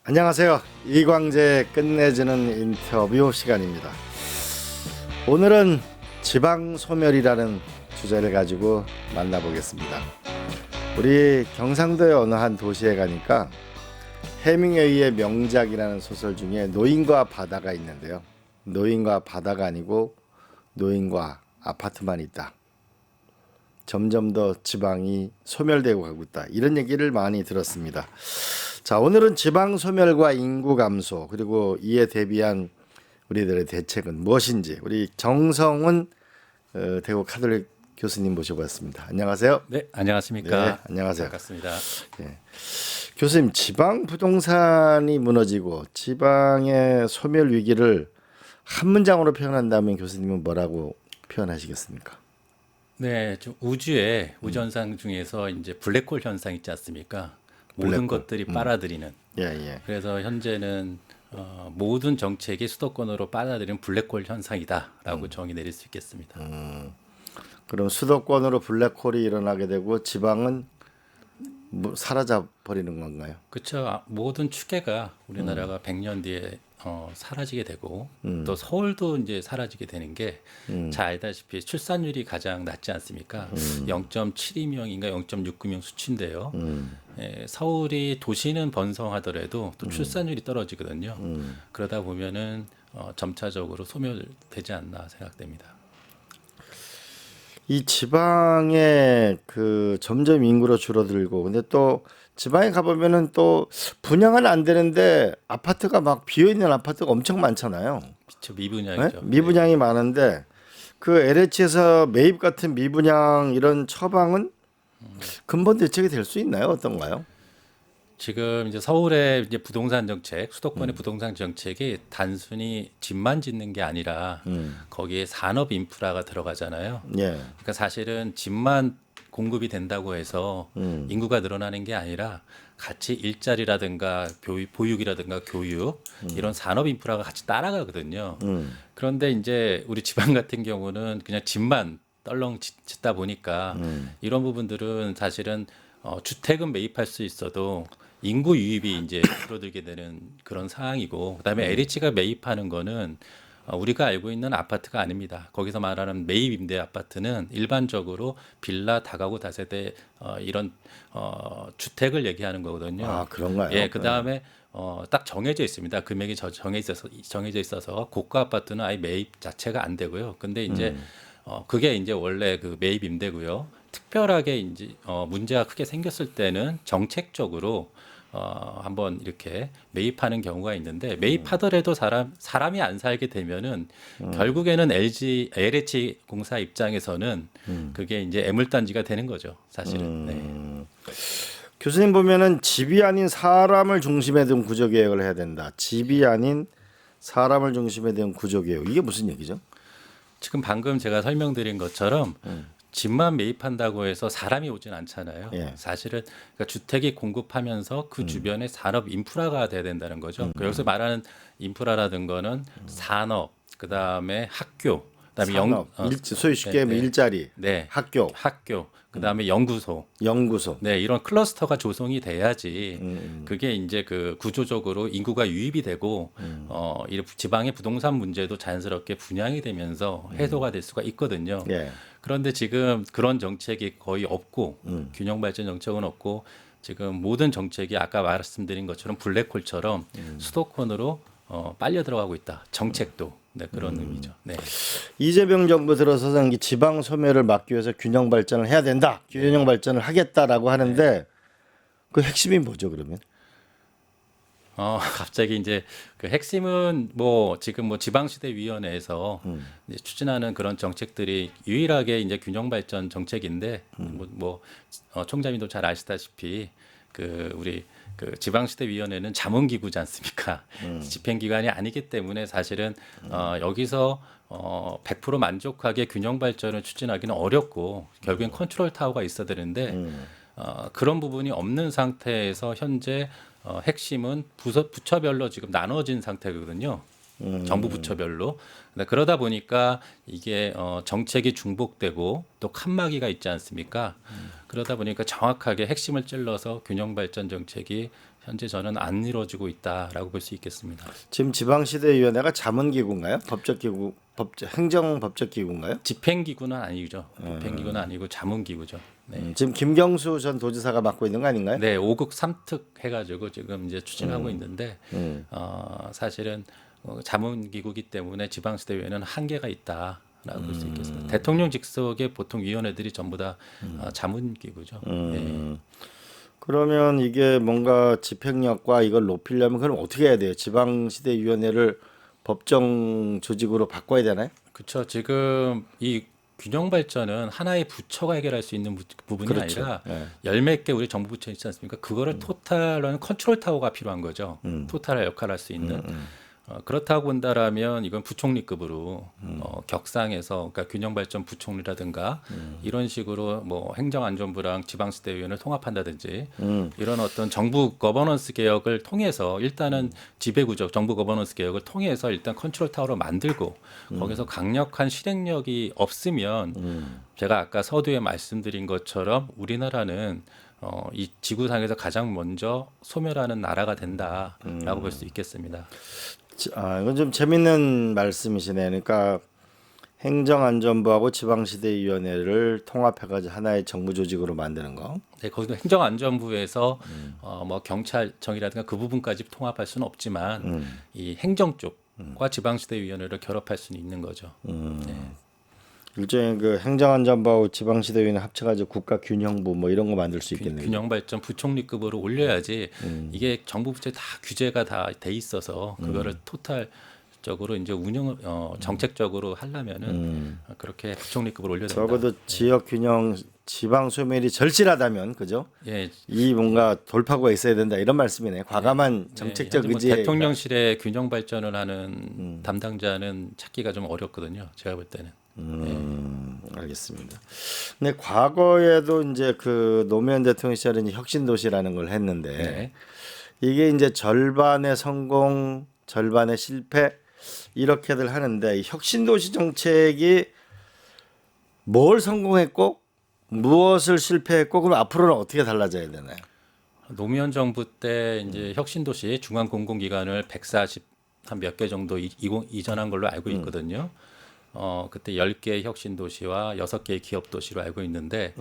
안녕하세요. 이광재 끝내주는 인터뷰 시간입니다. 오늘은 지방 소멸이라는 주제를 가지고 만나보겠습니다. 우리 경상도의 어느 한 도시에 가니까 해밍웨이의 명작이라는 소설 중에 노인과 바다가 있는데요. 노인과 바다가 아니고 노인과 아파트만 있다. 점점 더 지방이 소멸되고 가고 있다. 이런 얘기를 많이 들었습니다. 자, 오늘은 지방 소멸과 인구 감소 그리고 이에 대비한 우리들의 대책은 무엇인지 우리 정성훈 대구 카톨릭 교수님 모셔봤습니다. 안녕하세요. 네, 안녕하십니까. 네, 안녕하세요. 반갑습니다. 예. 교수님, 지방 부동산이 무너지고 지방의 소멸 위기를 한 문장으로 표현한다면 교수님은 뭐라고 표현하시겠습니까? 네, 좀 우주의 우전상 중에서 이제 블랙홀 현상 있지 않습니까? 모든 블랙홀. 것들이 빨아들이는. 예, 예. 그래서 현재는 모든 정책이 수도권으로 빨아들이는 블랙홀 현상이다라고 정의 내릴 수 있겠습니다. 그럼 수도권으로 블랙홀이 일어나게 되고 지방은 사라져 버리는 건가요? 그렇죠. 모든 추계가 우리나라가 100년 뒤에 사라지게 되고 또 서울도 이제 사라지게 되는 게 잘 알다시피 출산율이 가장 낮지 않습니까? 0.72명인가 0.69명 수치인데요. 서울이 도시는 번성하더라도 또 출산율이 떨어지거든요. 그러다 보면은 점차적으로 소멸되지 않나 생각됩니다. 이 지방에 그 점점 인구가 줄어들고 근데 또 지방에 가보면은 또 분양은 안 되는데 아파트가 막 비어 있는 아파트가 엄청 많잖아요. 그렇죠. 네? 미분양이죠. 미분양이 많은데 그 LH에서 매입 같은 미분양 이런 처방은 근본 대책이 될 수 있나요? 어떤가요? 지금 이제 서울의 이제 부동산 정책, 수도권의 부동산 정책이 단순히 집만 짓는 게 아니라 거기에 산업 인프라가 들어가잖아요. 예. 그러니까 사실은 집만 공급이 된다고 해서 인구가 늘어나는 게 아니라 같이 일자리라든가 보육이라든가 교육 이런 산업 인프라가 같이 따라가거든요. 그런데 이제 우리 지방 같은 경우는 그냥 집만 떨렁 짓다 보니까 이런 부분들은 사실은 주택은 매입할 수 있어도 인구 유입이 이제 줄어들게 되는 그런 상황이고 그다음에 LH가 매입하는 거는 우리가 알고 있는 아파트가 아닙니다. 거기서 말하는 매입 임대 아파트는 일반적으로 빌라, 다가구, 다세대 이런 주택을 얘기하는 거거든요. 아, 그런가요? 예, 그다음에 딱 정해져 있습니다. 금액이 정해져 있어서 고가 아파트는 아예 매입 자체가 안 되고요. 근데 이제 그게 이제 원래 그 매입 임대고요. 특별하게 이제 문제가 크게 생겼을 때는 정책적으로 한번 이렇게 매입하는 경우가 있는데 매입하더라도 사람이 안 살게 되면은 결국에는 LH 공사 입장에서는 그게 이제 애물단지가 되는 거죠, 사실은. 네. 교수님 보면은 집이 아닌 사람을 중심에 둔 구조 개혁을 해야 된다. 집이 아닌 사람을 중심에 둔 구조 개혁. 이게 무슨 얘기죠? 지금 방금 제가 설명드린 것처럼 집만 매입한다고 해서 사람이 오진 않잖아요. 예. 사실은 그러니까 주택이 공급하면서 그 주변에 산업 인프라가 돼야 된다는 거죠. 여기서 말하는 인프라라든 거는 산업, 그다음에 학교, 그다음에 산업, 소위 쉽게 하면 일자리, 네, 학교, 그다음에 연구소. 연구소. 네, 이런 클러스터가 조성이 돼야지 그게 이제 그 구조적으로 인구가 유입이 되고 이 지방의 부동산 문제도 자연스럽게 분양이 되면서 해소가 될 수가 있거든요. 예. 그런데 지금 그런 정책이 거의 없고 균형 발전 정책은 없고 지금 모든 정책이 아까 말씀드린 것처럼 블랙홀처럼 수도권으로 빨려 들어가고 있다. 정책도 네, 그런 의미죠. 네. 이재명 정부 들어서서 이 지방 소멸을 막기 위해서 균형 발전을 해야 된다. 균형 발전을 하겠다라고 하는데 그 핵심이 뭐죠, 그러면? 갑자기 이제 그 핵심은 뭐 지금 뭐 지방시대위원회에서 이제 추진하는 그런 정책들이 유일하게 이제 균형 발전 정책인데 총장님도 잘 아시다시피 그 우리 그 지방시대위원회는 자문기구지 않습니까? 집행기관이 아니기 때문에 사실은 여기서 100% 만족하게 균형 발전을 추진하기는 어렵고 결국엔 컨트롤 타워가 있어야 되는데 그런 부분이 없는 상태에서 현재 핵심은 부처별로 지금 나눠진 상태거든요. 정부 부처별로. 그러다 보니까 이게 정책이 중복되고 또 칸막이가 있지 않습니까? 그러다 보니까 정확하게 핵심을 찔러서 균형 발전 정책이 현재 저는 안 이루어지고 있다라고 볼 수 있겠습니다. 지금 지방시대위원회가 자문기구인가요? 법적기구, 행정법적기구인가요? 집행기구는 아니죠. 집행기구는 아니고 자문기구죠. 네. 지금 김경수 전 도지사가 맡고 있는 거 아닌가요? 네, 5급 3특 해가지고 지금 이제 추진하고 있는데 사실은 자문기구이기 때문에 지방시대위원회는 한계가 있다라고 볼 수 있겠습니다. 대통령 직속의 보통 위원회들이 전부 다 자문기구죠. 네. 그러면 이게 뭔가 집행력과 이걸 높이려면 그럼 어떻게 해야 돼요? 지방시대위원회를 법정 조직으로 바꿔야 되나요? 그렇죠. 지금 이 균형 발전은 하나의 부처가 해결할 수 있는 부분이 그렇죠. 아니라 네. 열 몇 개 우리 정부 부처 있지 않습니까? 그거를 토탈로 하는 컨트롤 타워가 필요한 거죠. 토탈 역할을 할 수 있는. 그렇다고 본다라면 이건 부총리급으로 격상해서 그러니까 균형발전 부총리라든가 이런 식으로 뭐 행정안전부랑 지방시대위원회를 통합한다든지 이런 어떤 정부 거버넌스 개혁을 통해서 일단은 지배구조 정부 거버넌스 개혁을 통해서 일단 컨트롤 타워로 만들고 거기서 강력한 실행력이 없으면 제가 아까 서두에 말씀드린 것처럼 우리나라는 이 지구상에서 가장 먼저 소멸하는 나라가 된다라고 볼 수 있겠습니다. 이건 좀 재밌는 말씀이시네요. 그러니까 행정안전부하고 지방시대위원회를 통합해가지고 하나의 정부 조직으로 만드는 거. 네, 거기도 행정안전부에서 뭐 경찰청이라든가 그 부분까지 통합할 수는 없지만 이 행정 쪽과 지방시대위원회를 결합할 수는 있는 거죠. 네. 일종의 그 행정안전부하고 지방시대위원회 합쳐가지고 국가균형부 뭐 이런 거 만들 수 있겠네요. 균형발전 부총리급으로 올려야지 이게 정부 부처에 다 규제가 다 돼 있어서 그거를 토탈적으로 이제 운영 정책적으로 하려면은 그렇게 부총리급으로 올려야 된다. 적어도 지역균형, 지방 소멸이 절실하다면 그죠? 예. 이 뭔가 돌파구가 있어야 된다 이런 말씀이네. 과감한 네, 정책적 뭐 의지에 대통령실에 균형 발전을 하는 담당자는 찾기가 좀 어렵거든요. 제가 볼 때는. 알겠습니다. 근데 과거에도 이제 그 노무현 대통령 시절에 이제 혁신도시라는 걸 했는데 네. 이게 이제 절반의 성공, 절반의 실패 이렇게들 하는데 이 혁신도시 정책이 뭘 성공했고 무엇을 실패했고 그럼 앞으로는 어떻게 달라져야 되나요? 노무현 정부 때 이제 혁신도시 중앙 공공기관을 140 한 몇 개 정도 이전한 걸로 알고 있거든요. 그때 10개의 혁신도시와 6개의 기업도시로 알고 있는데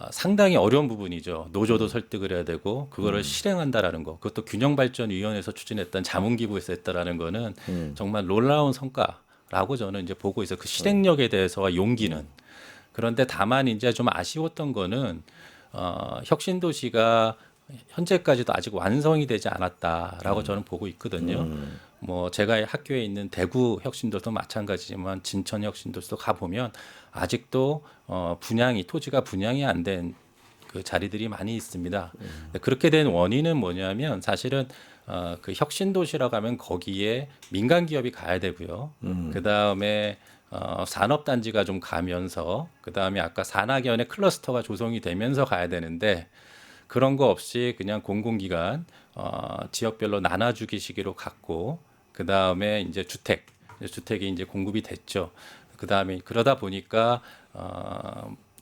상당히 어려운 부분이죠. 노조도 설득을 해야 되고 그거를 실행한다라는 거. 그것도 균형발전위원회에서 추진했던 자문기구에서 했다라는 거는 정말 놀라운 성과라고 저는 이제 보고 있어요. 그 실행력에 대해서와 용기는. 그런데 다만 이제 좀 아쉬웠던 거는 혁신도시가 현재까지도 아직 완성이 되지 않았다라고 저는 보고 있거든요. 뭐 제가 학교에 있는 대구 혁신도도 마찬가지지만 진천 혁신도도 가 보면 아직도 토지가 분양이 안 된 그 자리들이 많이 있습니다. 그렇게 된 원인은 뭐냐면 사실은 그 혁신도시라고 하면 거기에 민간 기업이 가야 되고요. 그 다음에 산업단지가 좀 가면서 그 다음에 아까 산학연의 클러스터가 조성이 되면서 가야 되는데 그런 거 없이 그냥 공공기관 지역별로 나눠주기 시기로 갔고 그 다음에 이제 주택이 이제 공급이 됐죠. 그 다음에 그러다 보니까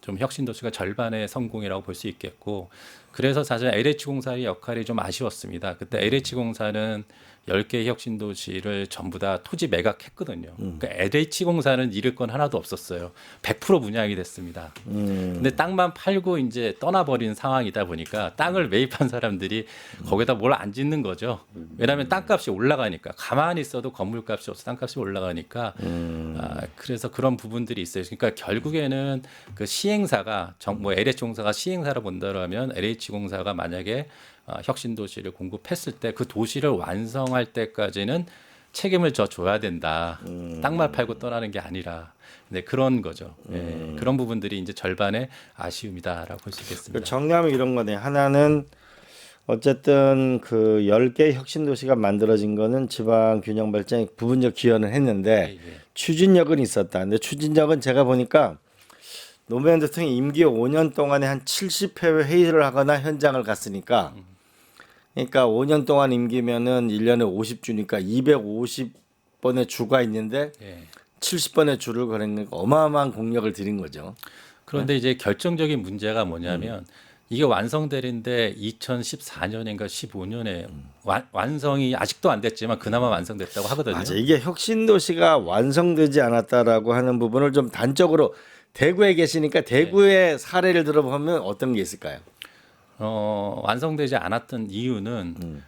좀 혁신도시가 절반의 성공이라고 볼 수 있겠고 그래서 사실 LH공사의 역할이 좀 아쉬웠습니다. 그때 LH공사는 10개의 혁신도시를 전부 다 토지 매각했거든요. 그러니까 LH공사는 잃을 건 하나도 없었어요. 100% 분양이 됐습니다. 근데 땅만 팔고 이제 떠나버린 상황이다 보니까 땅을 매입한 사람들이 거기다 뭘 안 짓는 거죠. 왜냐하면 땅값이 올라가니까 가만히 있어도 건물값이 없어 땅값이 올라가니까 그래서 그런 부분들이 있어요. 그러니까 결국에는 그 시행사가 뭐 LH공사가 시행사로 본다면 LH공사가 만약에 혁신도시를 공급했을 때 그 도시를 완성할 때까지는 책임을 져줘야 된다. 땅만 팔고 떠나는 게 아니라 네, 그런 거죠. 네, 그런 부분들이 이제 절반의 아쉬움이다라고 볼 수 있겠습니다. 정리하면 이런 거네. 하나는 어쨌든 그 10개 혁신도시가 만들어진 거는 지방 균형 발전에 부분적 기여는 했는데 추진력은 있었다. 근데 추진력은 제가 보니까 노무현 대통령 임기 5년 동안에 한 70회 회의를 하거나 현장을 갔으니까 그러니까 5년 동안 임기면은 1년에 50주니까 250번의 주가 있는데 70번의 주를 거니까 어마어마한 공력을 들인 거죠. 그런데 이제 결정적인 문제가 뭐냐면 이게 완성되는데 2014년인가 15년에 완성이 아직도 안 됐지만 그나마 완성됐다고 하거든요. 맞아. 이게 혁신도시가 완성되지 않았다라고 하는 부분을 좀 단적으로 대구에 계시니까 대구의 사례를 들어보면 어떤 게 있을까요? 완성되지 않았던 이유는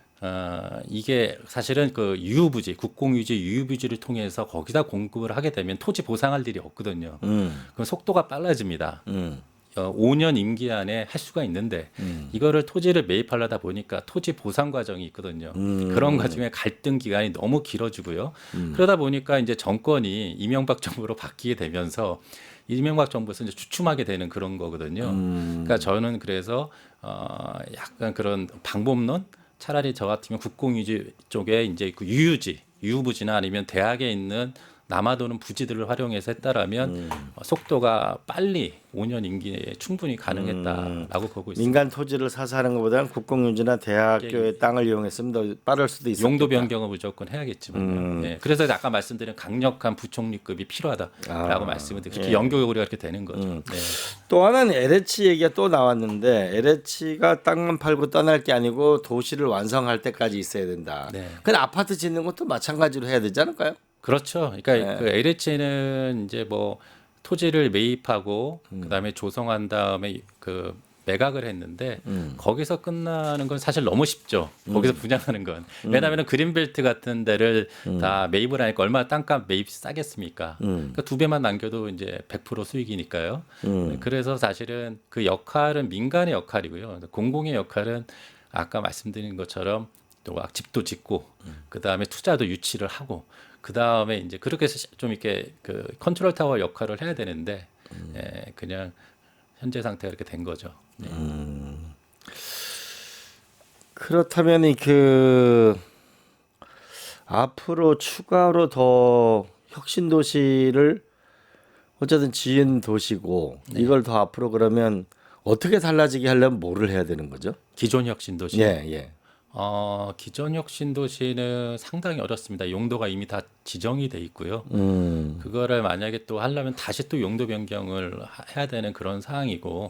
이게 사실은 그 유휴부지, 국공유지 유휴부지를 통해서 거기다 공급을 하게 되면 토지 보상할 일이 없거든요. 그럼 속도가 빨라집니다. 5년 임기 안에 할 수가 있는데 이거를 토지를 매입하려다 보니까 토지 보상 과정이 있거든요. 그런 과정에 갈등 기간이 너무 길어지고요. 그러다 보니까 이제 정권이 이명박 정부로 바뀌게 되면서 이명박 정부에서 이제 주춤하게 되는 그런 거거든요. 그러니까 저는 그래서 약간 그런 방법론 차라리 저 같으면 국공유지 쪽에 이제 그 유휴부지나 아니면 대학에 있는 남아도는 부지들을 활용해서 했다라면 속도가 빨리 5년 임기에 충분히 가능했다라고 보고 있습니다. 민간 토지를 사서 하는 것보다는 국공유지나 대학교의 땅을 이용했으면 더 빠를 수도 있었겠다. 용도 변경을 무조건 해야겠지만. 네. 그래서 아까 말씀드린 강력한 부총리급이 필요하다라고 말씀을 드리고 특히 연교고리가 이렇게 되는 거죠. 네. 또 하나는 LH 얘기가 또 나왔는데 LH가 땅만 팔고 떠날 게 아니고 도시를 완성할 때까지 있어야 된다. 네. 근데 아파트 짓는 것도 마찬가지로 해야 되지 않을까요? 그렇죠. 그러니까 그 LH는 이제 뭐 토지를 매입하고 그다음에 조성한 다음에 그 매각을 했는데 거기서 끝나는 건 사실 너무 쉽죠. 거기서 분양하는 건. 왜냐하면 그린벨트 같은 데를 다 매입을 하니까 얼마나 땅값 매입 싸겠습니까? 그러니까 2배만 남겨도 이제 100% 수익이니까요. 그래서 사실은 그 역할은 민간의 역할이고요. 공공의 역할은 아까 말씀드린 것처럼 또 집도 짓고 그다음에 투자도 유치를 하고 그다음에 이제 그렇게 해서 좀 이렇게 그 컨트롤 타워 역할을 해야 되는데 그냥 현재 상태가 이렇게 된 거죠. 네. 그렇다면 그 앞으로 추가로 더 혁신 도시를 어쨌든 지은 도시고 이걸 더 앞으로 그러면 어떻게 달라지게 하려면 뭐를 해야 되는 거죠? 기존 혁신 도시. 예. 기존 혁신 도시는 상당히 어렵습니다. 용도가 이미 다 지정이 돼 있고요. 그거를 만약에 또 하려면 다시 또 용도 변경을 해야 되는 그런 상황이고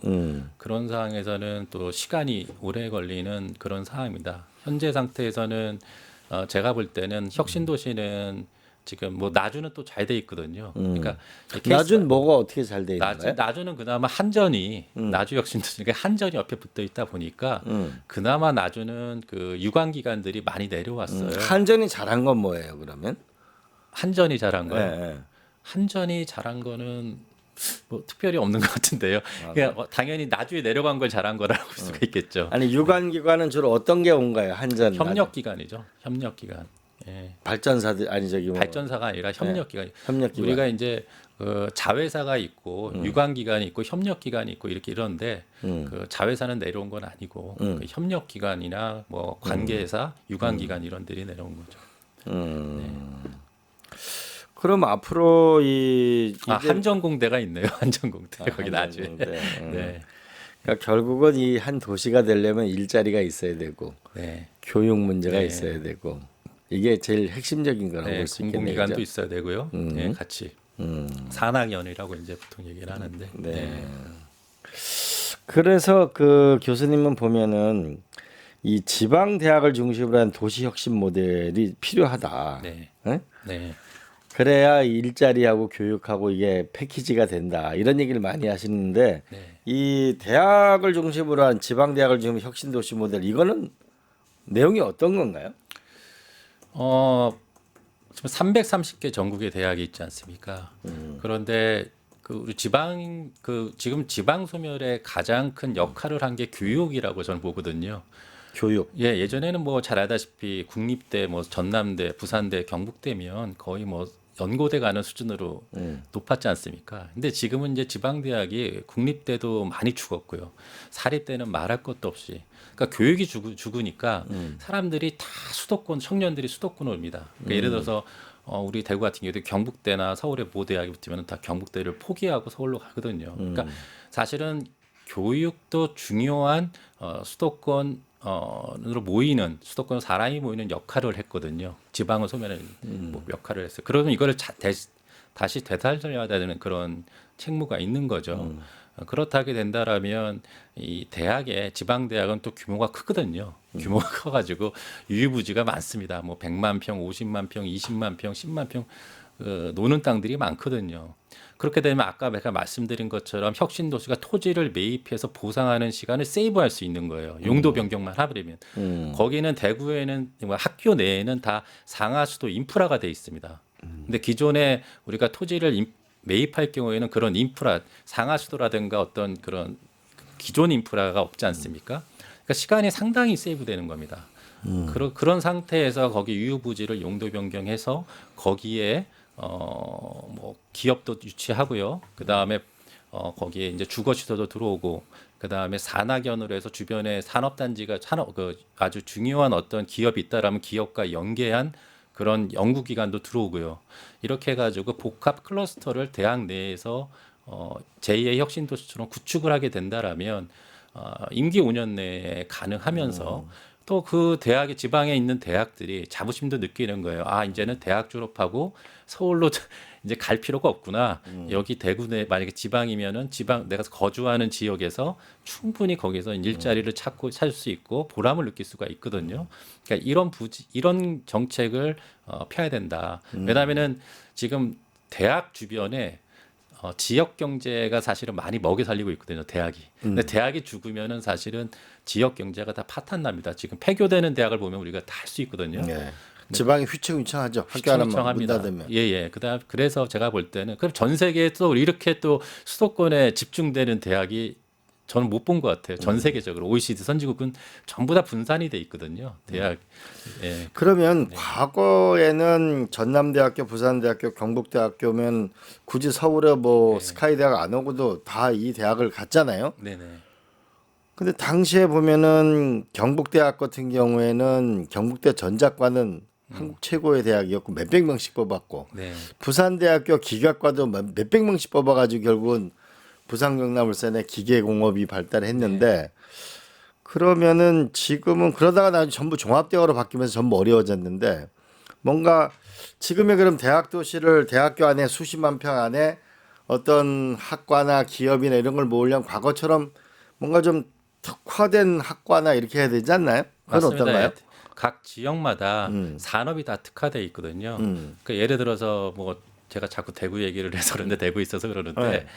그런 상황에서는 또 시간이 오래 걸리는 그런 상황입니다. 현재 상태에서는 제가 볼 때는 혁신 도시는 지금 뭐 나주는 또 잘 돼 있거든요. 그러니까 나주는 뭐가 어떻게 잘 돼 있나요? 나주는 그나마 한전이 나주 혁신도시니까 한전이 옆에 붙어 있다 보니까 그나마 나주는 그 유관 기관들이 많이 내려왔어요. 한전이 잘한 건 뭐예요, 그러면? 한전이 잘한 거요. 예. 한전이 잘한 거는 뭐 특별히 없는 것 같은데요. 그냥 당연히 나주에 내려간 걸 잘한 거라고 볼 수가 있겠죠. 아니 유관 기관은 주로 어떤 게 온가요? 한전 협력 기관이죠. 협력 기관. 예. 발전사들 아니 저기 뭐 발전사가 아니라 협력 기관. 협력 기관. 우리가 이제 그 자회사가 있고 유관 기관이 있고 협력 기관이 있고 이렇게 이런데 그 자회사는 내려온 건 아니고 그 협력 기관이나 뭐 관계사, 유관 기관 이런들이 내려온 거죠. 그럼 앞으로 이제 한전공대가 있네요. 한전공대 거기 나주에. 한전공대. 네. 그러니까 결국은 이 한 도시가 되려면 일자리가 있어야 되고 네. 교육 문제가 네. 있어야 되고 이게 제일 핵심적인 거라고 볼 수 있겠네요. 공공기관도 그죠? 있어야 되고요. 네, 같이 산학연이라고 이제 보통 얘기를 하는데. 네. 그래서 그 교수님은 보면은 이 지방 대학을 중심으로 한 도시 혁신 모델이 필요하다. 네. 네? 네. 그래야 일자리하고 교육하고 이게 패키지가 된다. 이런 얘기를 많이 하시는데 네. 이 대학을 중심으로 한 지방 대학을 중심으로 혁신 도시 모델 이거는 내용이 어떤 건가요? 지금 330개 전국의 대학이 있지 않습니까? 그런데 그 우리 지금 지방 소멸의 가장 큰 역할을 한 게 교육이라고 저는 보거든요. 교육. 예, 예전에는 뭐 잘 알다시피 국립대, 뭐 전남대, 부산대, 경북대면 거의 뭐 연고대 가는 수준으로 높았지 않습니까? 근데 지금은 이제 지방 대학이 국립대도 많이 죽었고요. 사립대는 말할 것도 없이. 그러니까 교육이 죽으니까 사람들이 다 수도권 청년들이 수도권으로 옵니다. 그러니까 예를 들어서 우리 대구 같은 경우도 경북대나 서울에 모 대학이 붙으면 다 경북대를 포기하고 서울로 가거든요. 그러니까 사실은 교육도 중요한 수도권 으로 모이는 수도권 사람이 모이는 역할을 했거든요. 지방을 소멸하는 뭐 역할을 했어요. 그러면 이거를 다시 되살려야 되는 그런 책무가 있는 거죠. 그렇다게 된다라면 이 대학의 지방 대학은 또 규모가 크거든요. 규모가 커가지고 유유부지가 많습니다. 뭐 100만 평, 50만 평, 20만 평, 10만 평 노는 땅들이 많거든요. 그렇게 되면 아까 제가 말씀드린 것처럼 혁신도시가 토지를 매입해서 보상하는 시간을 세이브할 수 있는 거예요. 용도 변경만 하버리면. 거기는 대구에는 학교 내에는 다 상하수도 인프라가 돼 있습니다. 근데 기존에 우리가 토지를 매입할 경우에는 그런 인프라, 상하수도라든가 어떤 그런 기존 인프라가 없지 않습니까? 그러니까 시간이 상당히 세이브되는 겁니다. 그런 상태에서 거기 유유부지를 용도 변경해서 거기에 뭐 기업도 유치하고요. 그 다음에 거기에 이제 주거시설도 들어오고, 그 다음에 산학연으로 해서 주변에 산업단지가 아주 중요한 어떤 기업이 있다라면 기업과 연계한 그런 연구기관도 들어오고요. 이렇게 해가지고 복합 클러스터를 대학 내에서 제2의 혁신도시처럼 구축을 하게 된다라면 임기 5년 내에 가능하면서 또 그 대학의 지방에 있는 대학들이 자부심도 느끼는 거예요. 아, 이제는 대학 졸업하고 서울로 이제 갈 필요가 없구나. 여기 대구 내 만약에 지방이면은 지방 내가 거주하는 지역에서 충분히 거기서 일자리를 찾을 수 있고 보람을 느낄 수가 있거든요. 그러니까 이런 정책을 펴야 된다. 왜냐하면은 지금 대학 주변에 지역 경제가 사실은 많이 먹여 살리고 있거든요, 대학이. 근데 대학이 죽으면은 사실은 지역 경제가 다 파탄납니다. 지금 폐교되는 대학을 보면 우리가 다 할 수 있거든요. 네. 지방이 휘청휘청하죠. 학교 하나만 문 닫으면. 예. 그다음 그래서 제가 볼 때는 그럼 전 세계에 또 이렇게 또 수도권에 집중되는 대학이 저는 못 본 것 같아요. 전 세계적으로 OECD 선진국은 전부 다 분산이 돼 있거든요. 대학. 예. 그러면 과거에는 전남대학교, 부산대학교, 경북대학교면 굳이 서울에 뭐 스카이대학 안 오고도 다 이 대학을 갔잖아요. 네네. 근데 당시에 보면은 경북대학 같은 경우에는 경북대 전작과는 한국 최고의 대학이었고 몇백 명씩 뽑았고, 네. 부산대학교 기계과도 몇백 명씩 뽑아가지고 결국은 부산 경남울산의 기계공업이 발달했는데, 그러면은 지금은 그러다가 나중에 전부 종합대학으로 바뀌면서 전부 어려워졌는데, 뭔가 지금의 그럼 대학 도시를 대학교 안에 수십만 평 안에 어떤 학과나 기업이나 이런 걸 모으려면 과거처럼 뭔가 좀 특화된 학과나 이렇게 해야 되지 않나요? 그건 맞습니다. 어떤가요? 각 지역마다 산업이 다 특화되어 있거든요. 그 예를 들어서 뭐 제가 자꾸 대구 얘기를 해서 그런데 대구에 있어서 그러는데 네.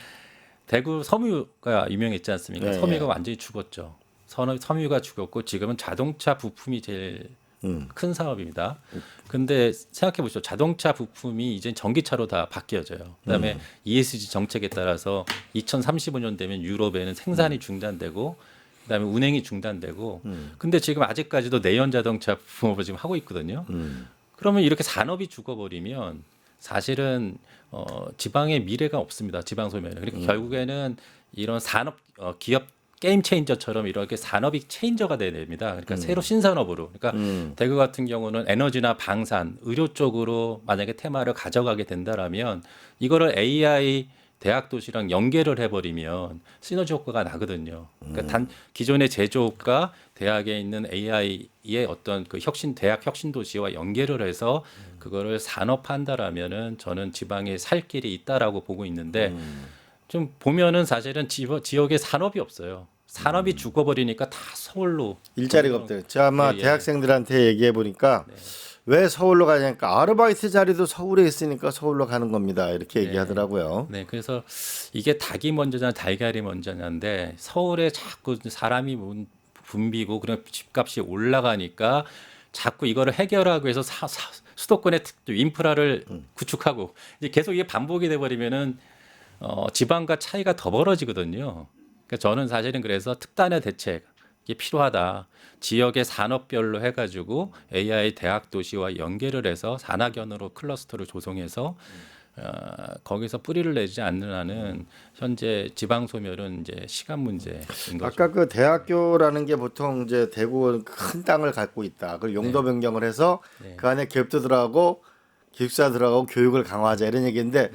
대구 섬유가 유명했지 않습니까? 네, 섬유가 네. 완전히 죽었죠. 섬유가 죽었고 지금은 자동차 부품이 제일 큰 사업입니다. 근데 생각해 보시죠. 자동차 부품이 이제 전기차로 다 바뀌어져요. 그다음에 ESG 정책에 따라서 2035년 되면 유럽에는 생산이 중단되고 그다음에 운행이 중단되고 근데 지금 아직까지도 내연 자동차 부품을 지금 하고 있거든요. 그러면 이렇게 산업이 죽어버리면 사실은 지방의 미래가 없습니다. 지방 소멸. 그러니까 결국에는 이런 산업 기업 게임 체인저처럼 이렇게 산업이 체인저가 돼야 됩니다. 그러니까 새로 신산업으로. 그러니까 대구 같은 경우는 에너지나 방산, 의료 쪽으로 만약에 테마를 가져가게 된다라면 이거를 AI 대학 도시랑 연계를 해버리면 시너지 효과가 나거든요. 그러니까 기존의 제조업과 대학에 있는 AI의 어떤 그 대학 혁신 도시와 연계를 해서 그거를 산업화한다라면은 저는 지방에 살 길이 있다라고 보고 있는데 좀 보면은 사실은 지역에 산업이 없어요. 산업이 죽어버리니까 다 서울로 일자리가 없대요. 제가 아마 예. 대학생들한테 얘기해 보니까 왜 서울로 가냐니까 아르바이트 자리도 서울에 있으니까 서울로 가는 겁니다. 이렇게 얘기하더라고요. 네, 그래서 이게 닭이 먼저냐 달걀이 먼저냐인데 서울에 자꾸 사람이 붐비고 그런 집값이 올라가니까 자꾸 이거를 해결하기 위해서 수도권의 인프라를 구축하고 이제 계속 이게 반복이 돼 버리면은 지방과 차이가 더 벌어지거든요. 그러니까 저는 사실은 그래서 특단의 대책이 필요하다. 지역의 산업별로 해가지고 AI 대학 도시와 연계를 해서 산학연으로 클러스터를 조성해서 거기서 뿌리를 내지 않는 한은 현재 지방 소멸은 이제 시간 문제인 거죠. 아까 그 대학교라는 게 보통 이제 대구 큰 땅을 갖고 있다. 그걸 용도 변경을 해서 그 안에 기업도 들어가고 기숙사 들어가고 교육을 강화하자 이런 얘기인데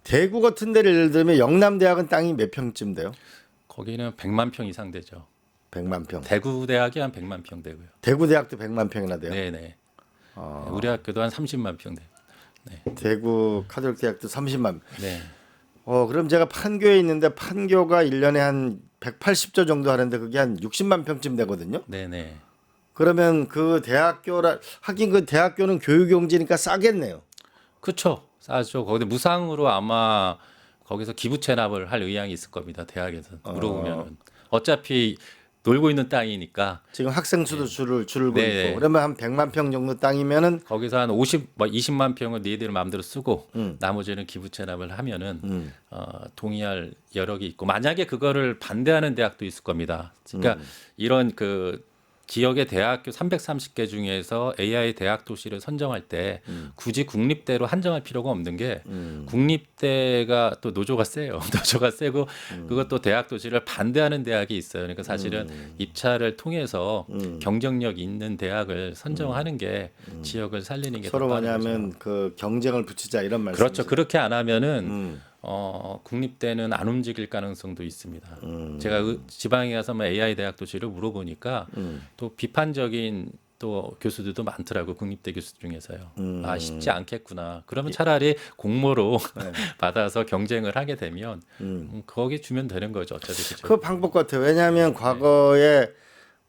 대구 같은 데를 예를 들면 영남대학은 땅이 몇 평쯤 돼요? 거기는 100만 평 이상 되죠. 100만 평. 대구 대학이 한 100만 평 되고요. 대구 대학도 100만 평이나 돼요. 네네. 우리 학교도 한 30만 평 돼요. 대구 카톨릭 대학도 30만. 네. 그럼 제가 판교에 있는데 판교가 1년에 한 180조 정도 하는데 그게 한 60만 평쯤 되거든요. 네네. 그러면 그 대학교라 하긴 그 대학교는 교육용지니까 싸겠네요. 그렇죠. 싸죠. 거기 무상으로 아마 거기서 기부 체납을 할 의향이 있을 겁니다. 대학에서 물어보면은 어차피 놀고 있는 땅이니까 지금 학생 수도 줄고 네. 있고 그러면 한 100만 평 정도 땅이면은 거기서 한 20만 평은 니들 마음대로 쓰고 나머지는 기부 체납을 하면은 동의할 여력이 있고 만약에 그거를 반대하는 대학도 있을 겁니다. 그러니까 이런 그 지역의 대학교 330개 중에서 AI 대학 도시를 선정할 때 굳이 국립대로 한정할 필요가 없는 게 국립대가 또 노조가 세요. 노조가 세고 그것도 대학 도시를 반대하는 대학이 있어요. 그러니까 사실은 입찰을 통해서 경쟁력 있는 대학을 선정하는 게 지역을 살리는 게 서로 더 빠른 뭐냐면 거죠. 그 경쟁을 붙이자 이런 말씀. 그렇죠. 그렇게 안 하면은 국립대는 안 움직일 가능성도 있습니다. 제가 지방에 가서 뭐 AI 대학 도시를 물어보니까 또 비판적인 또 교수들도 많더라고 국립대 교수 중에서요. 아 쉽지 않겠구나. 그러면 차라리 공모로 받아서 경쟁을 하게 되면 거기 주면 되는 거죠. 어차피 그죠. 그 방법 같아요. 왜냐하면 과거에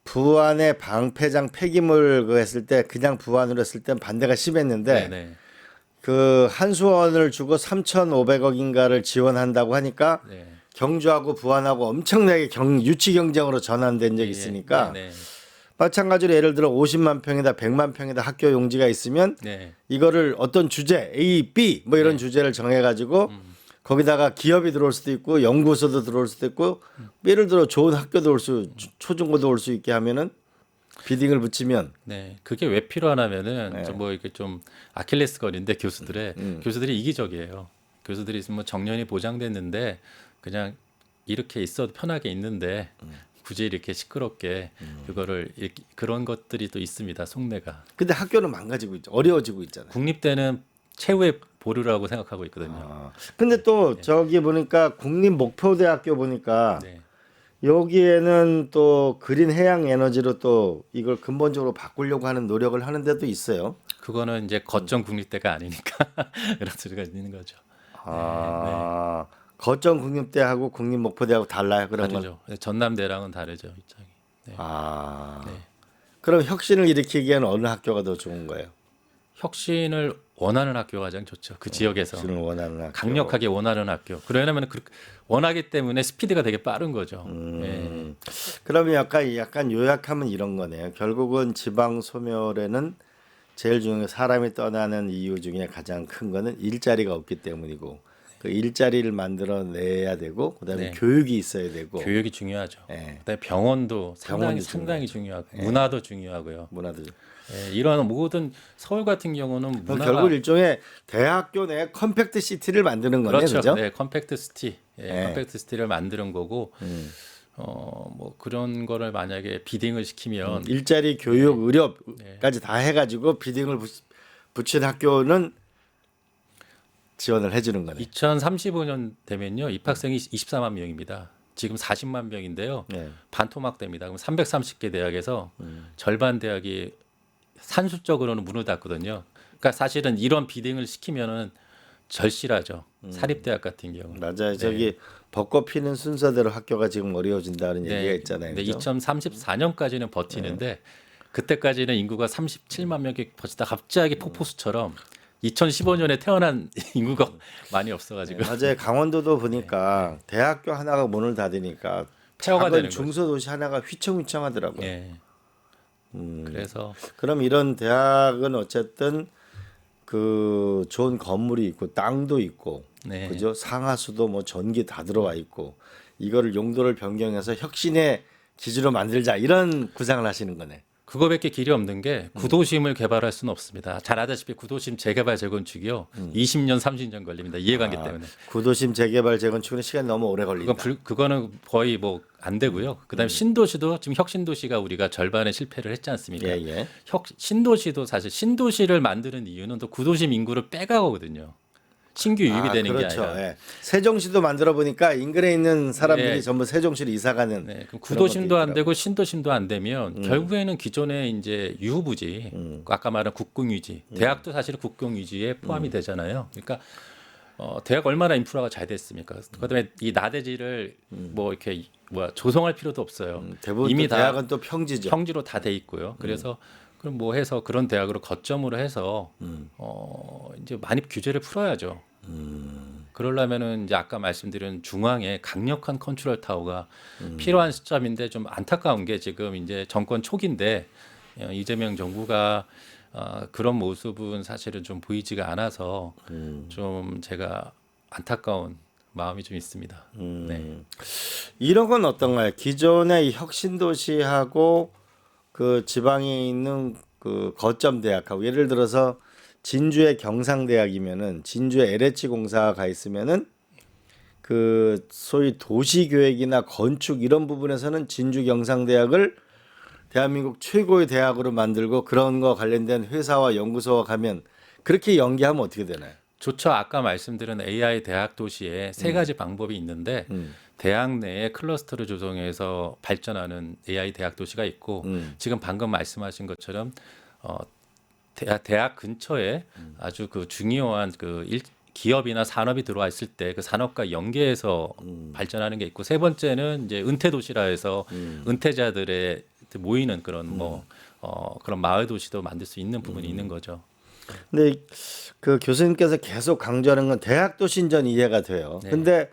부안의 방패장 폐기물 그 했을 때 그냥 부안으로 했을 때 반대가 심했는데 네네. 그 한수원을 주고 3,500억인가를 지원한다고 하니까 네. 경주하고 부안하고 엄청나게 유치 경쟁으로 전환된 적이 있으니까 네. 마찬가지로 예를 들어 50만 평이다 100만 평이다 학교 용지가 있으면 네. 이거를 어떤 주제 A, B 뭐 이런 주제를 정해가지고 거기다가 기업이 들어올 수도 있고 연구소도 들어올 수도 있고 예를 들어 좋은 학교도 올 수 초중고도 올 수 있게 하면은 비딩을 붙이면 네, 그게 왜 필요하냐면은 뭐 이게 좀 아킬레스건인데 교수들이 이기적이에요. 교수들이 뭐 정년이 보장됐는데 그냥 이렇게 있어도 편하게 있는데 굳이 이렇게 시끄럽게 그거를 그런 것들이 또 있습니다. 속내가. 근데 학교는 망가지고 있죠. 어려워지고 있잖아요. 국립대는 최후의 보루라고 생각하고 있거든요. 근데 또 저기 보니까 국립목표대학교 보니까 네. 여기에는 또 그린 해양 에너지로 또 이걸 근본적으로 바꾸려고 하는 노력을 하는 데도 있어요. 그거는 이제 거점 국립대가 아니니까 그런 소리가 있는 거죠. 거점 국립대하고 국립목표대하고 달라요. 그런 건. 다르죠. 전남대랑은 다르죠 입장이. 네. 네. 그럼 혁신을 일으키기에는 어느 학교가 더 좋은 거예요? 혁신을 원하는 학교가 가장 좋죠. 그 지역에서 혁신을 원하는 학교. 강력하게 원하는 학교. 그러려면 원하기 때문에 스피드가 되게 빠른 거죠. 예. 그러면 약간 요약하면 이런 거네요. 결국은 지방 소멸에는 제일 중요한 사람이 떠나는 이유 중에 가장 큰 거는 일자리가 없기 때문이고 그 일자리를 만들어내야 되고 그다음에 네. 교육이 있어야 되고 교육이 중요하죠. 예. 그다음에 병원도 병원이 상당히 중요하고 문화도 중요하고요. 문화도. 예, 이런 모든 서울 같은 경우는 그럼 문화가 결국 일종의 대학교 내 컴팩트 시티를 만드는 거네요. 그렇죠. 그죠? 네, 컴팩트 시티. 네. 컴팩트 시티를 만드는 거고 뭐 그런 거를 만약에 비딩을 시키면 일자리, 교육, 의료까지 다 해가지고 비딩을 붙인 학교는 지원을 해주는 거네. 2035년 되면요 입학생이 24만 명입니다. 지금 40만 명인데요. 네. 반토막됩니다. 그럼 330개 대학에서 절반 대학이 산술적으로는 문을 닫거든요. 그러니까 사실은 이런 비딩을 시키면은 절실하죠. 사립대학 같은 경우. 맞아요. 저기 벚꽃 피는 순서대로 학교가 지금 어려워진다는 얘기가 있잖아요. 네, 그죠? 2034년까지는 버티는데 그때까지는 인구가 37만 명이 버티다 갑자기 폭포수처럼 2015년에 태어난 인구가 많이 없어가지고 맞아요. 강원도도 보니까 대학교 하나가 문을 닫으니까 폐허가 작은 되는 거죠. 중소도시 하나가 휘청휘청하더라고요. 예. 그래서 그럼 이런 대학은 어쨌든 그 좋은 건물이 있고 땅도 있고 네. 그죠? 상하수도 뭐 전기 다 들어와 있고 이거를 용도를 변경해서 혁신의 기지로 만들자 이런 구상을 하시는 거네. 그거밖에 길이 없는 게 구도심을 개발할 수는 없습니다. 잘 아다시피 구도심 재개발 재건축이요 20년 30년 걸립니다. 이해관계 때문에. 구도심 재개발 재건축은 시간이 너무 오래 걸린다. 그거는 거의 뭐 안 되고요. 그다음에 신도시도 지금 혁신도시가 우리가 절반의 실패를 했지 않습니까? 예. 신도시도 사실 신도시를 만드는 이유는 또 구도심 인구를 빼가거든요. 신규 유입이 되는 그렇죠. 게 아니라. 예. 세종시도 만들어 보니까 인근에 있는 사람들이 네. 전부 세종시로 이사가는. 네, 그럼 구도심도 안 되고 신도심도 안 되면 결국에는 기존의 이제 유후부지, 아까 말한 국공유지, 대학도 사실 국공유지에 포함이 되잖아요. 그러니까 대학 얼마나 인프라가 잘 됐습니까? 그다음에 이 나대지를 뭐 이렇게 조성할 필요도 없어요. 대부분 이미 또 다 대학은 또 평지죠. 평지로 다 돼 있고요. 그래서 그럼 뭐 해서 그런 대학으로 거점으로 해서 이제 많이 규제를 풀어야죠. 그러려면은 이제 아까 말씀드린 중앙에 강력한 컨트롤 타워가 필요한 시점인데 좀 안타까운 게 지금 이제 정권 초기인데 이재명 정부가 그런 모습은 사실은 좀 보이지가 않아서 좀 제가 안타까운 마음이 좀 있습니다. 네. 이런 건 어떤가요? 기존의 이 혁신도시하고 그 지방에 있는 그 거점 대학하고 예를 들어서 진주의 경상대학이면은 진주에 LH 공사가 가 있으면은 그 소위 도시 계획이나 건축 이런 부분에서는 진주 경상대학을 대한민국 최고의 대학으로 만들고 그런 거 관련된 회사와 연구소가 가면 그렇게 연계하면 어떻게 되나요? 좋죠. 아까 말씀드린 AI 대학 도시에 세 가지 방법이 있는데 대학 내에 클러스터를 조성해서 발전하는 AI 대학 도시가 있고 지금 방금 말씀하신 것처럼 대학 근처에 아주 그 중요한 기업이나 산업이 들어와 있을 때 그 산업과 연계해서 발전하는 게 있고 세 번째는 이제 은퇴 도시라 해서 은퇴자들의 모이는 그런 그런 마을 도시도 만들 수 있는 부분이 있는 거죠. 근데 그 교수님께서 계속 강조하는 건 대학 도시인전 이해가 돼요. 네. 근데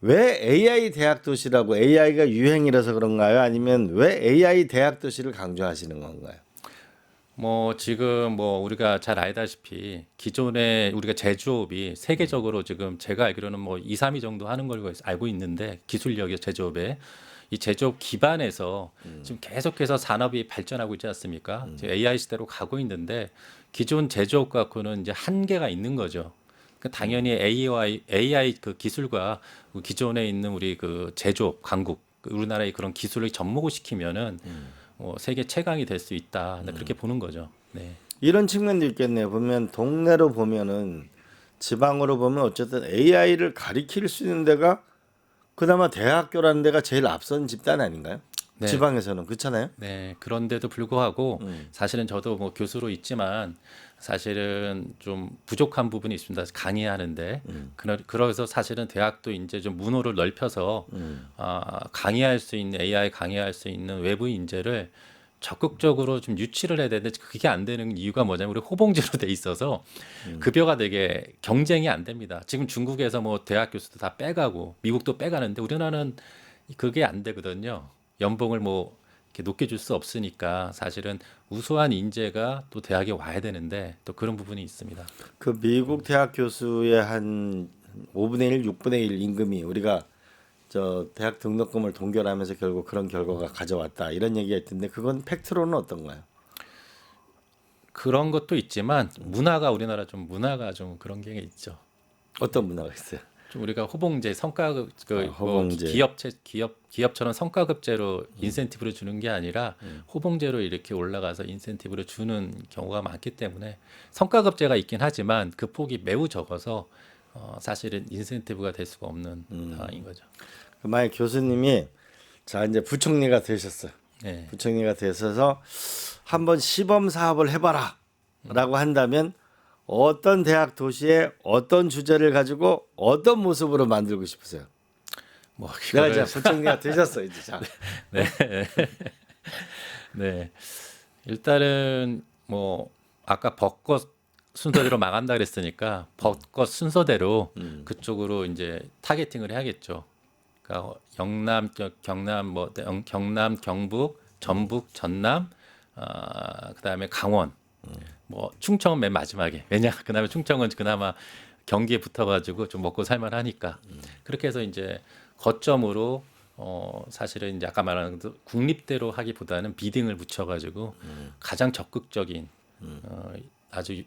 왜 AI 대학 도시라고 AI가 유행이라서 그런가요? 아니면 왜 AI 대학 도시를 강조하시는 건가요? 뭐 지금 뭐 우리가 잘 알다시피 기존에 우리가 제조업이 세계적으로 지금 제가 알기로는 뭐 2, 3위 정도 하는 걸로 알고 있는데 기술력이 제조업에 이 제조업 기반에서 지금 계속해서 산업이 발전하고 있지 않습니까? 지금 AI 시대로 가고 있는데 기존 제조업 갖고는 이제 한계가 있는 거죠. 그러니까 당연히 AI 그 기술과 그 기존에 있는 우리 그 제조업 강국 우리나라의 그런 기술을 접목을 시키면은 세계 최강이 될 수 있다. 그렇게 보는 거죠. 네. 이런 측면도 있겠네요. 보면 동네로 보면은 지방으로 보면 어쨌든 AI를 가리킬 수 있는 데가 그나마 대학교라는 데가 제일 앞선 집단 아닌가요? 네. 지방에서는 그렇잖아요. 네, 그런데도 불구하고 사실은 저도 뭐 교수로 있지만 사실은 좀 부족한 부분이 있습니다. 강의하는데 그래서 사실은 대학도 이제 좀 문호를 넓혀서 강의할 수 있는 AI 강의할 수 있는 외부 인재를 적극적으로 좀 유치를 해야 되는데 그게 안 되는 이유가 뭐냐면 우리 호봉제로 돼 있어서 급여가 되게 경쟁이 안 됩니다. 지금 중국에서 뭐 대학 교수도 다 빼가고 미국도 빼가는데 우리나라는 그게 안 되거든요. 연봉을 뭐 이렇게 높게 줄 수 없으니까 사실은 우수한 인재가 또 대학에 와야 되는데 또 그런 부분이 있습니다. 그 미국 대학 교수의 한 5분의 1, 6분의 1 임금이 우리가 저 대학 등록금을 동결하면서 결국 그런 결과가 가져왔다 이런 얘기가 있던데 그건 팩트로는 어떤가요? 그런 것도 있지만 문화가 우리나라 좀 문화가 좀 그런 게 있죠. 어떤 문화가 있어요? 좀 우리가 호봉제 성과급 호봉제. 기업처럼 성과급제로 인센티브를 주는 게 아니라 호봉제로 이렇게 올라가서 인센티브를 주는 경우가 많기 때문에 성과급제가 있긴 하지만 그 폭이 매우 적어서 사실은 인센티브가 될 수가 없는 상황인 거죠. 만약 교수님이 자 이제 부총리가 되셨어요. 네. 부총리가 되셔서 한번 시범 사업을 해봐라라고 한다면 어떤 대학 도시에 어떤 주제를 가지고 어떤 모습으로 만들고 싶으세요? 뭐 내가 이거를 이제 부총리가 되셨어 이제 자. 네. 일단은 뭐 아까 벚꽃 순서대로 망한다 그랬으니까 벚꽃 순서대로 그쪽으로 이제 타겟팅을 해야겠죠. 그러니까 경남 경남, 경북, 전북, 전남, 그다음에 강원, 뭐 충청은 맨 마지막에. 왜냐 그다음에 충청은 그나마 경기에 붙어가지고 좀 먹고 살만하니까 그렇게 해서 이제 거점으로 사실은 이제 아까 말한 국립대로 하기보다는 비딩을 붙여가지고 가장 적극적인 아주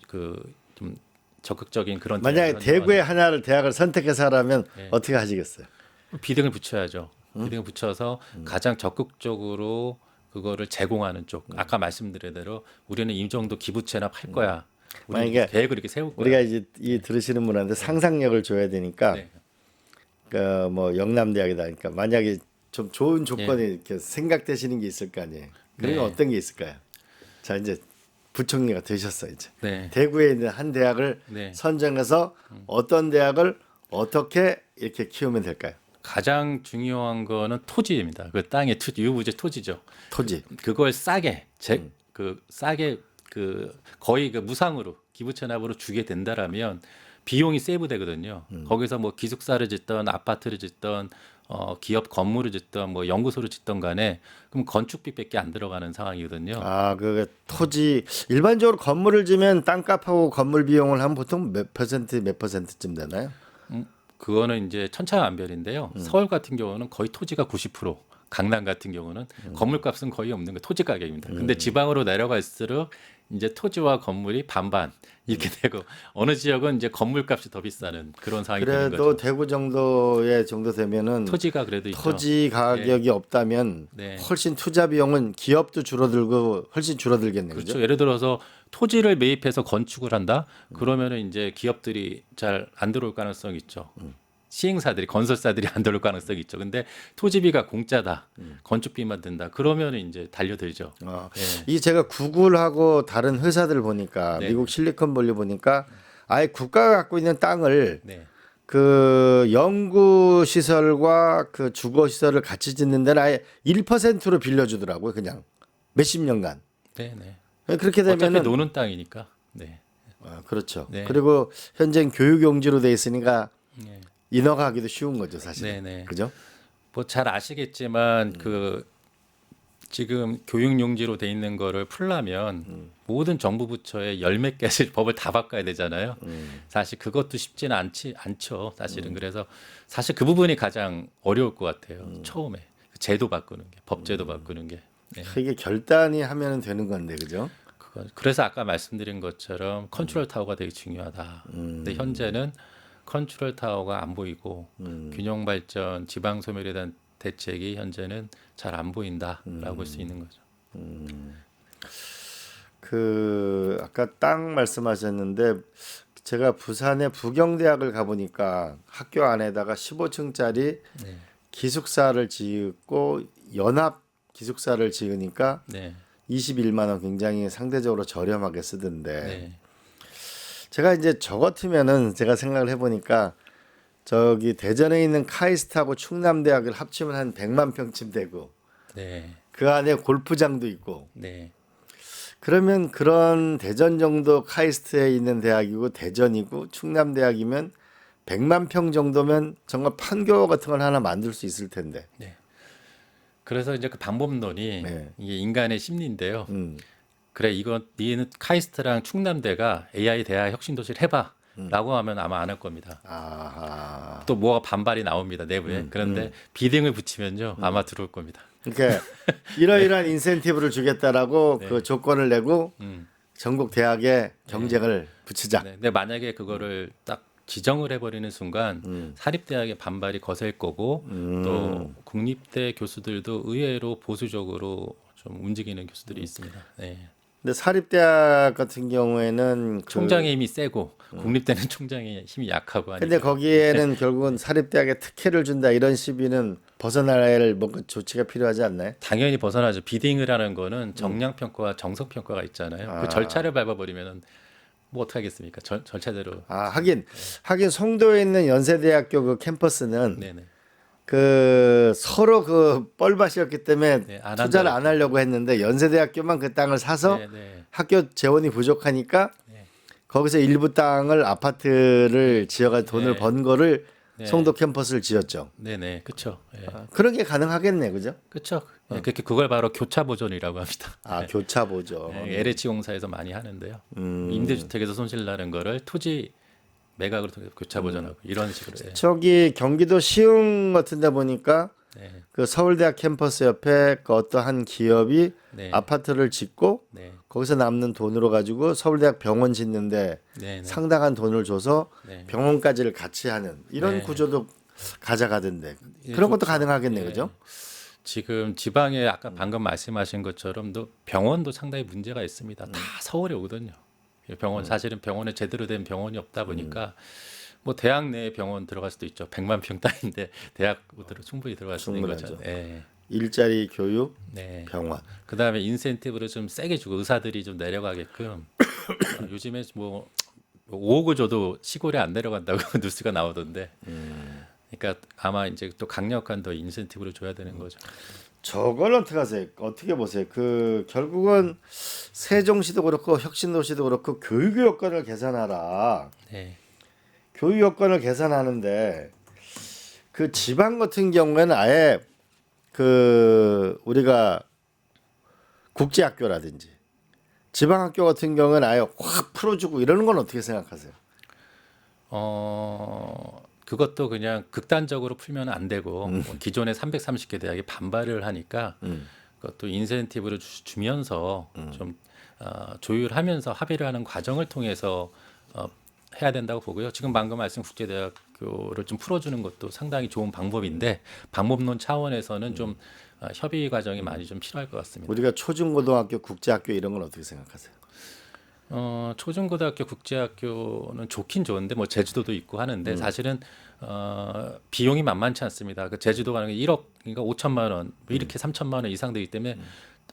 좀 적극적인 그런 만약에 대구의 하나를 대학을 선택해서 하라면 네. 어떻게 하시겠어요? 비등을 붙여야죠. 비등을 붙여서 가장 적극적으로 그거를 제공하는 쪽. 아까 말씀드린 대로 우리는 이 정도 기부 체납할 거야. 우리는 만약에 계획을 이렇게 세울 거야. 우리가 이제 이 들으시는 분한테 상상력을 줘야 되니까 네. 그 뭐 영남대학이다. 그러니까 만약에 좀 좋은 조건이 이렇게 생각되시는 게 있을 거 아니에요. 그런 건 네. 어떤 게 있을까요? 자 이제 부총리가 되셨어 이제. 네. 대구에 있는 한 대학을 네. 선정해서 어떤 대학을 어떻게 이렇게 키우면 될까요? 가장 중요한 거는 토지입니다. 그 땅의 유부지 토지죠. 토지. 그걸 싸게 싸게 거의 그 무상으로 기부 체납으로 주게 된다라면 비용이 세이브되거든요. 거기서 뭐 기숙사를 짓던 아파트를 짓던 기업 건물을 짓던 뭐 연구소를 짓던 간에 그럼 건축비밖에 안 들어가는 상황이거든요. 아, 그 토지 일반적으로 건물을 지면 땅값하고 건물 비용을 하면 보통 몇 퍼센트쯤 되나요? 그거는 이제 천차만별인데요. 서울 같은 경우는 거의 토지가 90%, 강남 같은 경우는 건물값은 거의 없는 거 토지 가격입니다. 근데 지방으로 내려갈수록 이제 토지와 건물이 반반 이렇게 되고 어느 지역은 이제 건물값이 더 비싸는 그런 상황이 되는 그래도 거죠. 대구 정도의 정도 되면은 토지가 그래도 있죠. 토지 가격이 없다면 네. 훨씬 투자 비용은 기업도 줄어들고 훨씬 줄어들겠네요. 그렇죠. 그죠? 예를 들어서 토지를 매입해서 건축을 한다. 그러면은 이제 기업들이 잘 안 들어올 가능성이 있죠. 시행사들이 건설사들이 안 들어올 가능성이 있죠. 근데 토지비가 공짜다. 건축비만 든다. 그러면은 이제 달려들죠. 예. 이 제가 구글하고 다른 회사들 보니까 네. 미국 실리콘밸리 보니까 아예 국가가 갖고 있는 땅을 네. 그 연구 시설과 그 주거 시설을 같이 짓는 데는 아예 1%로 빌려주더라고요. 그냥 몇십 년간. 네, 네. 그렇게 어차피 되면은 노는 땅이니까. 네. 그렇죠. 네. 그리고 현재 교육 용지로 돼 있으니까 네. 인허가 하기도 쉬운 거죠, 사실. 네, 네. 그죠? 뭐 잘 아시겠지만 그 지금 교육 용지로 돼 있는 거를 풀려면 모든 정부 부처에 열 몇 개씩 법을 다 바꿔야 되잖아요. 사실 그것도 쉽지는 않죠. 사실은 그래서 사실 그 부분이 가장 어려울 것 같아요. 처음에 제도 바꾸는 게, 법제도 바꾸는 게. 네. 이게 결단이 하면은 되는 건데, 그죠? 그래서 아까 말씀드린 것처럼 컨트롤 타워가 되게 중요하다. 근데 현재는 컨트롤 타워가 안 보이고 균형 발전, 지방 소멸에 대한 대책이 현재는 잘 안 보인다라고 볼 수 있는 거죠. 그 아까 땅 말씀하셨는데 제가 부산의 부경대학을 가보니까 학교 안에다가 15층짜리 네. 기숙사를 짓고 연합 기숙사를 지으니까 네. 21만 원 굉장히 상대적으로 저렴하게 쓰던데 네. 제가 이제 저 같으면은 제가 생각을 해보니까 저기 대전에 있는 카이스트하고 충남대학을 합치면 한 100만 평쯤 되고 네. 그 안에 골프장도 있고 네. 그러면 그런 대전 정도 카이스트에 있는 대학이고 대전이고 충남대학이면 100만 평 정도면 정말 판교 같은 걸 하나 만들 수 있을 텐데. 그래서 이제 그 방법론이 네. 이게 인간의 심리인데요. 그래 이건 니는 카이스트랑 충남대가 AI 대학 혁신도시를 해봐라고 하면 아마 안 할 겁니다. 아하. 또 뭐가 반발이 나옵니다 내부에. 그런데 비딩을 붙이면요 아마 들어올 겁니다. 그러니까 이러이러한 인센티브를 주겠다라고 네. 그 조건을 내고 전국 대학에 경쟁을 붙이자. 네, 근데 만약에 그거를 딱 지정을 해버리는 순간 사립대학의 반발이 거셀 거고 또 국립대 교수들도 의외로 보수적으로 좀 움직이는 교수들이 있습니다. 네. 근데 사립대학 같은 경우에는 총장의 힘이 세고 국립대는 총장의 힘이 약하고 하니까. 근데 거기에는 결국은 사립대학에 특혜를 준다 이런 시비는 벗어나야 할 뭔가 조치가 필요하지 않나요? 당연히 벗어나죠. 비딩을 하는 거는 정량 평가와 정성 평가가 있잖아요. 그 절차를 밟아버리면은 뭐 어떻게 하겠습니까? 절차대로. 하긴 송도에 있는 연세대학교 그 캠퍼스는 네네. 그 서로 그 뻘밭이었기 때문에 네, 안 투자를 한다고 안 하려고 했는데 연세대학교만 그 땅을 사서 네네. 학교 재원이 부족하니까 네. 거기서 일부 땅을 아파트를 지어가지고 돈을 네. 번 거를 네. 송도 캠퍼스를 지었죠. 네네. 그렇죠. 예. 그런 게 가능하겠네, 그죠? 그렇죠. 예, 그렇게 그걸 바로 교차 보존이라고 합니다. 교차 보죠. 예, LH 공사에서 많이 하는데요. 임대주택에서 손실 나는 거를 토지 매각으로 통해서 교차 보존하고 이런 식으로. 예. 저기 경기도 시흥 같은 데 보니까 네. 그 서울대학 캠퍼스 옆에 그 어떠한 기업이 네. 아파트를 짓고 네. 거기서 남는 돈으로 가지고 서울대학 병원 짓는데 네. 네. 상당한 돈을 줘서 네. 병원까지를 같이 하는 이런 네. 구조도 가져가던데 예, 그런 것도 좋죠. 가능하겠네, 예. 그죠? 지금 지방에 아까 방금 말씀하신 것처럼 또 병원도 상당히 문제가 있습니다. 다 서울에 오거든요. 병원 사실은 병원에 제대로 된 병원이 없다 보니까 뭐 대학 내에 병원 들어갈 수도 있죠. 100만 평 땅인데 대학 충분히 들어갈 수 있는 거죠. 충분하죠. 예. 일자리 교육, 네. 병원. 그다음에 인센티브를 좀 세게 주고 의사들이 좀 내려가게끔 요즘에 뭐 5억을 줘도 시골에 안 내려간다고 뉴스가 나오던데. 그러니까 아마 이제 또 강력한 더 인센티브를 줘야 되는 거죠. 저걸 어떻게 하세요? 어떻게 보세요? 그 결국은 세종시도 그렇고 혁신도시도 그렇고 교육 여건을 개선하라. 네. 교육 여건을 개선하는데 그 지방 같은 경우에는 아예 그 우리가 국제학교라든지 지방학교 같은 경우는 아예 확 풀어주고 이러는 건 어떻게 생각하세요? 그것도 그냥 극단적으로 풀면 안 되고 뭐 기존의 330개 대학이 반발을 하니까 그것도 인센티브를 주면서 좀 조율하면서 합의를 하는 과정을 통해서 해야 된다고 보고요. 지금 방금 말씀 국제대학교를 좀 풀어주는 것도 상당히 좋은 방법인데 방법론 차원에서는 좀 협의 과정이 많이 좀 필요할 것 같습니다. 우리가 초중고등학교 국제학교 이런 건 어떻게 생각하세요? 초중고등학교 국제학교는 좋긴 좋은데 뭐 제주도도 있고 하는데 사실은 비용이 만만치 않습니다. 그 제주도 가는 게 1억 그러니까 5천만 원 뭐 이렇게 3천만 원 이상 되기 때문에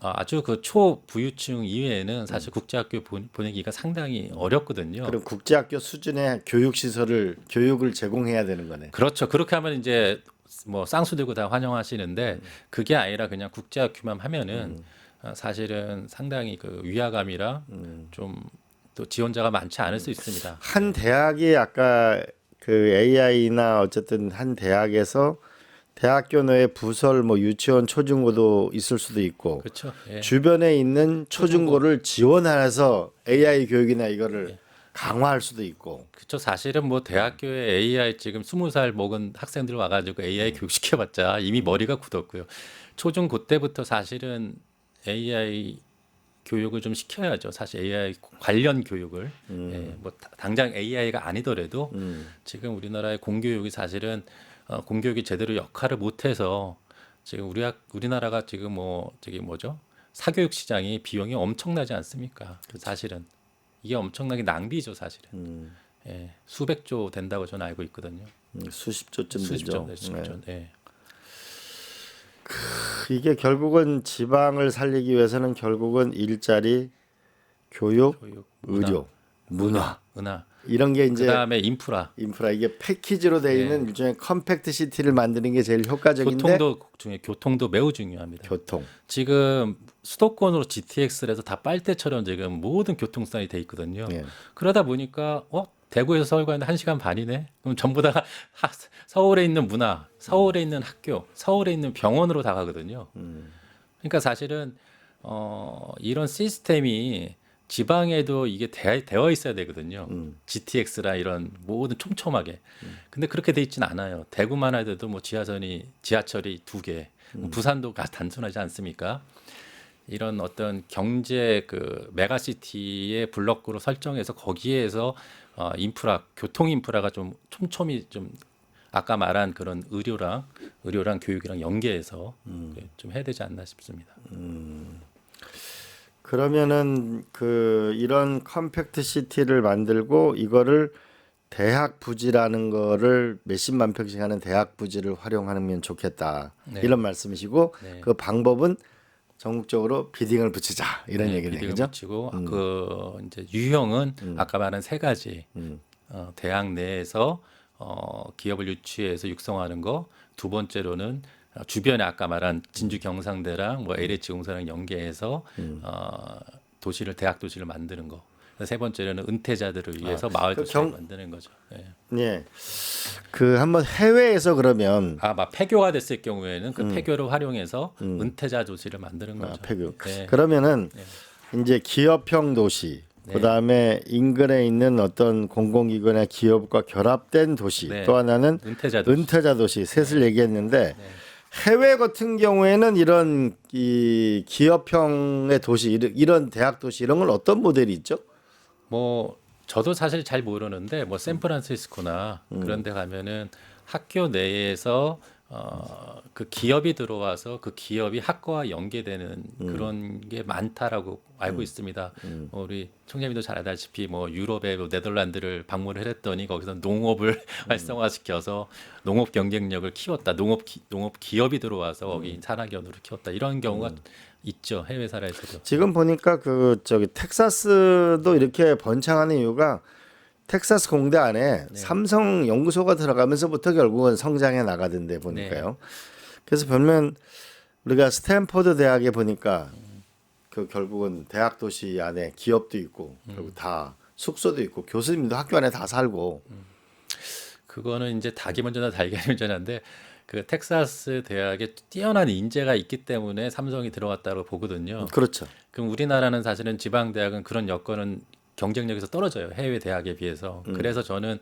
아주 그 초부유층 이외에는 사실 국제학교 보내기가 상당히 어렵거든요. 그럼 국제학교 수준의 교육을 제공해야 되는 거네. 그렇죠. 그렇게 하면 이제 뭐 쌍수들고 다 환영하시는데 그게 아니라 그냥 국제학교만 하면은 사실은 상당히 그 위화감이라 좀 또 지원자가 많지 않을 수 있습니다. 한 대학이 아까 그 AI나 어쨌든 한 대학에서 대학교 내에 부설 뭐 유치원 초중고도 있을 수도 있고 그렇죠. 예. 주변에 있는 초중고를 지원해서 AI 교육이나 이거를 강화할 수도 있고 그렇죠. 사실은 뭐 대학교에 AI 지금 20살 먹은 학생들 와가지고 AI 교육 시켜봤자 이미 머리가 굳었고요. 초중고 때부터 사실은 AI 교육을 좀 시켜야죠. 사실 AI 관련 교육을 뭐 당장 AI가 아니더라도 지금 우리나라의 공교육이 사실은 공교육이 제대로 역할을 못해서 지금 우리나라가 지금 뭐 저기 뭐죠? 사교육 시장이 비용이 엄청나지 않습니까? 사실은 이게 엄청나게 낭비죠, 사실은. 예, 수백조 된다고 저는 알고 있거든요. 수십조쯤 수십조, 되죠. 네, 수십조. 예. 이게 결국은 지방을 살리기 위해서는 결국은 일자리, 교육, 교육, 의료, 문화 은하. 이런 게 이제 그다음에 인프라. 이게 패키지로 되어 있는 일종의 컴팩트 시티를 만드는 게 제일 효과적인데 교통도 매우 중요합니다. 교통. 지금 수도권으로 GTX를 해서 다 빨대처럼 지금 모든 교통수단이 돼 있거든요. 예. 그러다 보니까 대구에서 서울 가는데 1시간 반이네. 그럼 전부 다 서울에 있는 문화, 서울에 있는 학교, 서울에 있는 병원으로 다 가거든요. 그러니까 사실은 이런 시스템이 지방에도 이게 되어 있어야 되거든요. GTX라 이런 모든 촘촘하게. 근데 그렇게 돼 있지는 않아요. 대구만 해도 뭐 지하철이 2개, 부산도 단순하지 않습니까? 이런 어떤 경제 그 메가시티의 블록으로 설정해서 거기에서 인프라, 교통 인프라가 좀 촘촘히 좀 아까 말한 그런 의료랑 교육이랑 연계해서 좀 해야 되지 않나 싶습니다. 그러면은 그 이런 컴팩트 시티를 만들고 이거를 대학 부지라는 거를 몇십만 평씩 하는 대학 부지를 활용하면 좋겠다. 네. 이런 말씀이시고 네. 그 방법은 전국적으로 비딩을 붙이자 이런 얘기네요. 비딩을 그죠? 붙이고 그 이제 유형은 아까 말한 세 가지 대학 내에서 기업을 유치해서 육성하는 거. 두 번째로는 주변에 아까 말한 진주 경상대랑 뭐 LH 공사랑 연계해서 대학 도시를 만드는 거. 세 번째로는 은퇴자들을 위해서 마을 도시를 만드는 거죠. 예. 네. 그 한번 해외에서 그러면 막 폐교가 됐을 경우에는 그 폐교를 활용해서 은퇴자 도시를 만드는 거죠. 폐교. 네. 그러면은 이제 기업형 도시, 그다음에 인근에 있는 어떤 공공기관의 기업과 결합된 도시, 또 하나는 은퇴자 도시 셋을 얘기했는데 해외 같은 경우에는 이런 이 기업형의 도시, 이런 대학 도시 이런 건 어떤 모델이 있죠? 뭐 저도 사실 잘 모르는데 뭐 샌프란시스코나 그런 데 가면은 학교 내에서 그 기업이 들어와서 그 기업이 학과와 연계되는 그런 게 많다라고 알고 있습니다. 우리 총장님도 잘 알다시피 뭐 유럽의 뭐 네덜란드를 방문을 했더니 거기서 농업을 활성화시켜서 농업 경쟁력을 키웠다. 농업 기업이 들어와서 거기 산학연으로 키웠다. 이런 경우가 있죠. 해외 사례에서도. 지금 보니까 그 저기 텍사스도 이렇게 번창하는 이유가 텍사스 공대 안에 삼성 연구소가 들어가면서부터 결국은 성장해 나가던데 보니까요. 그래서 보면 우리가 스탠퍼드 대학에 보니까 그 결국은 대학 도시 안에 기업도 있고 그리고 다 숙소도 있고 교수님도 학교 안에 다 살고. 그거는 이제 닭이 먼저나 달걀이 먼저나인데 그 텍사스 대학에 뛰어난 인재가 있기 때문에 삼성이 들어왔다고 보거든요. 그렇죠. 그럼 우리나라는 사실은 지방 대학은 그런 여건은 경쟁력에서 떨어져요. 해외 대학에 비해서. 그래서 저는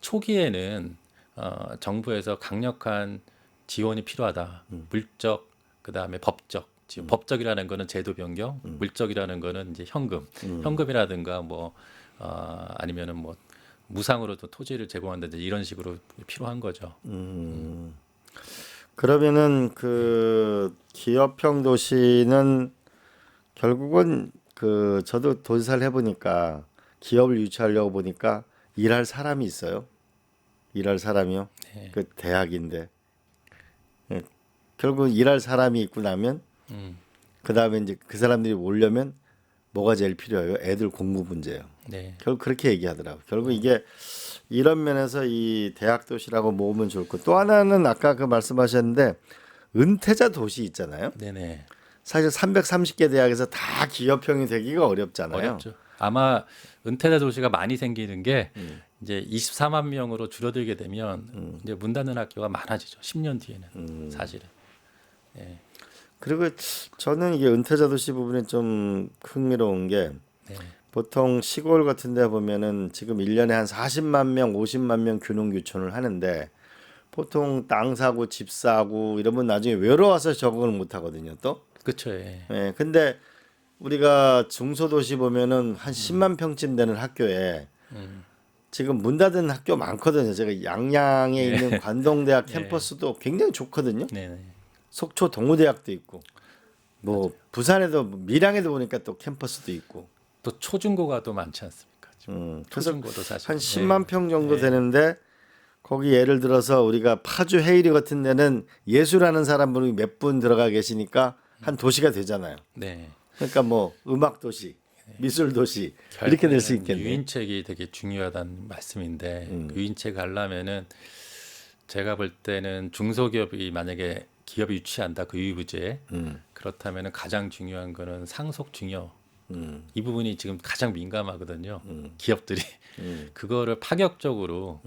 초기에는 정부에서 강력한 지원이 필요하다. 물적, 그다음에 법적. 지금 법적이라는 거는 제도 변경, 물적이라는 거는 이제 현금, 현금이라든가 뭐 아니면은 뭐 무상으로도 토지를 제공한다든지 이런 식으로 필요한 거죠. 그러면은 그 기업형 도시는 결국은 그 저도 도지사를 해보니까 기업을 유치하려고 보니까 일할 사람이 있어요. 일할 사람이요. 네. 그 대학인데 결국 일할 사람이 있고 나면 그 다음에 이제 그 사람들이 오려면 뭐가 제일 필요해요? 애들 공부 문제예요. 네. 결국 그렇게 얘기하더라고요. 결국 이게 이런 면에서 이 대학 도시라고 모으면 좋을 거. 또 하나는 아까 그 말씀하셨는데 은퇴자 도시 있잖아요. 네네. 사실 330개 대학에서 다 기업형이 되기가 어렵잖아요. 어렵죠. 아마 은퇴자 도시가 많이 생기는 게 이제 24만 명으로 줄어들게 되면 이제 문 닫는 학교가 많아지죠. 10년 뒤에는 사실은. 네. 그리고 저는 이게 은퇴자 도시 부분이 좀 흥미로운 게 네. 보통 시골 같은 데 보면은 지금 1년에 한 40만 명, 50만 명 교농 유촌을 하는데 보통 땅 사고 집 사고 이러면 나중에 외로워서 적응을 못 하거든요, 또. 그렇죠. 예. 예. 근데 우리가 중소도시 보면은 한 10만 평쯤 되는 학교에 지금 문 닫은 학교 많거든요. 제가 양양에 있는 관동대학 캠퍼스도 굉장히 좋거든요. 네. 속초 동우대학도 있고 뭐 부산에도 밀양에도 보니까 또 캠퍼스도 있고. 또 초중고가 또 많지 않습니까? 그래서 초중고도 사실 한 10만 평 정도 되는데 거기 예를 들어서 우리가 파주 헤이리 같은 데는 예술하는 사람분이 몇 분 들어가 계시니까 한 도시가 되잖아요. 네. 그러니까 뭐 음악 도시, 미술 도시 이렇게 될 수 있겠네요. 유인책이 되게 중요하다는 말씀인데 유인책 하려면은 제가 볼 때는 중소기업이 만약에 기업이 유치한다 그 유의부지에 그렇다면은 가장 중요한 거는 상속 증여 이 부분이 지금 가장 민감하거든요. 기업들이 그거를 파격적으로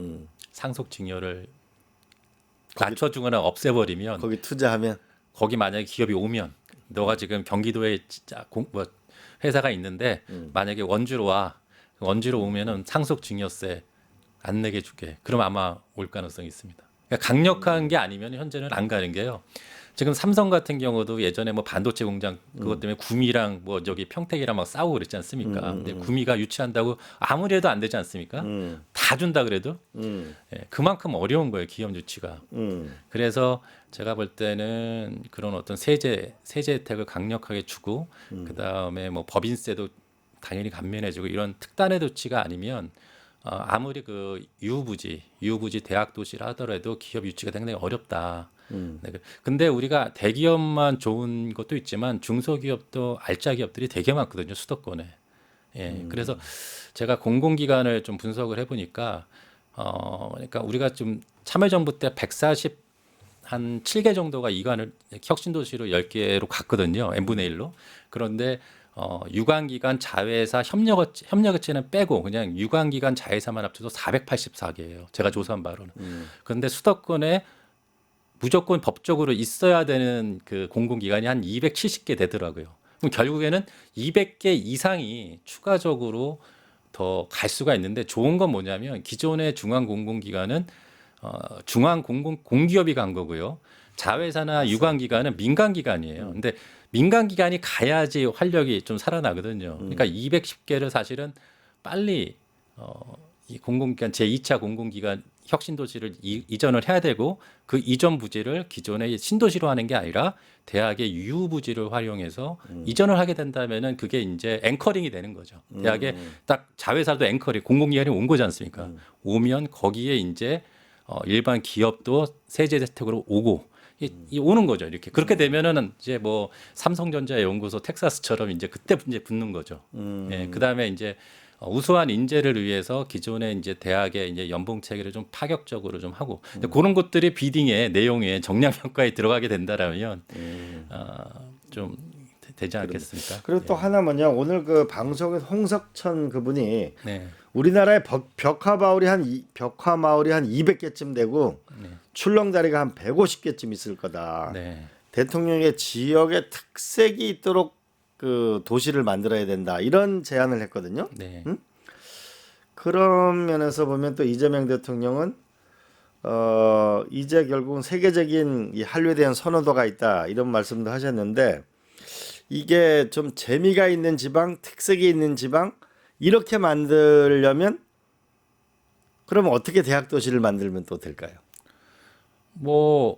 상속 증여를 낮춰주거나 없애버리면 거기 투자하면 거기 만약에 기업이 오면 너가 지금 경기도에 진짜 회사가 있는데 만약에 원주로 와 원주로 오면은 상속 증여세 안 내게 줄게. 그럼 아마 올 가능성이 있습니다. 그러니까 강력한 게 아니면 현재는 안 가는 게요. 지금 삼성 같은 경우도 예전에 뭐 반도체 공장 그것 때문에 구미랑 뭐 저기 평택이랑 막 싸우고 그랬지 않습니까? 근데 구미가 유치한다고 아무리 해도 안 되지 않습니까? 다 준다 그래도 예, 그만큼 어려운 거예요 기업 유치가. 그래서 제가 볼 때는 그런 어떤 세제 혜택을 강력하게 주고 그 다음에 뭐 법인세도 당연히 감면해주고 이런 특단의 조치가 아니면 아무리 그 유부지 대학 도시라 하더라도 기업 유치가 굉장히 어렵다. 네, 근데 우리가 대기업만 좋은 것도 있지만 중소기업도 알짜 기업들이 되게 많거든요 수도권에. 예, 그래서 제가 공공기관을 좀 분석을 해보니까 그러니까 우리가 좀 참여정부 때 140 한 7개 정도가 이관을 혁신도시로 10개로 갔거든요. n분의 1로. 그런데 유관기관 자회사 협력업체는 빼고 그냥 유관기관 자회사만 합쳐도 484개예요. 제가 조사한 바로는. 그런데 수도권에 무조건 법적으로 있어야 되는 그 공공기관이 한 270개 되더라고요. 그럼 결국에는 200개 이상이 추가적으로 더 갈 수가 있는데 좋은 건 뭐냐면 기존의 중앙공공기관은 공기업이 간 거고요. 자회사나 유관기관은 민간기관이에요. 근데 민간기관이 가야지 활력이 좀 살아나거든요. 그러니까 210개를 사실은 빨리 이 공공기관 제2차 공공기관 혁신 도시를 이전을 해야 되고 그 이전 부지를 기존의 신도시로 하는 게 아니라 대학의 유휴 부지를 활용해서 이전을 하게 된다면은 그게 이제 앵커링이 되는 거죠. 대학에 딱 자회사도 앵커링 공공기관이 온 거지 않습니까? 오면 거기에 이제 일반 기업도 세제 혜택으로 오고 이 오는 거죠. 이렇게 그렇게 되면은 이제 뭐 삼성전자 연구소 텍사스처럼 이제 그때 이제 붙는 거죠. 예, 그다음에 이제 우수한 인재를 위해서 기존의 이제 대학의 이제 연봉 체계를 좀 파격적으로 좀 하고 그런 것들이 비딩의 내용에 정량 평가에 들어가게 된다라면 좀 되지 않겠습니까? 그리고 또 하나 뭐냐 오늘 그 방송에 홍석천 그분이 네. 우리나라의 벽화마을이 한 200개쯤 되고 출렁다리가 한 150개쯤 있을 거다. 네. 대통령의 지역의 특색이 있도록 그 도시를 만들어야 된다. 이런 제안을 했거든요. 네. 그런 면에서 보면 또 이재명 대통령은 이제 결국은 세계적인 이 한류에 대한 선호도가 있다. 이런 말씀도 하셨는데 이게 좀 재미가 있는 지방, 특색이 있는 지방 이렇게 만들려면 그러면 어떻게 대학 도시를 만들면 또 될까요? 뭐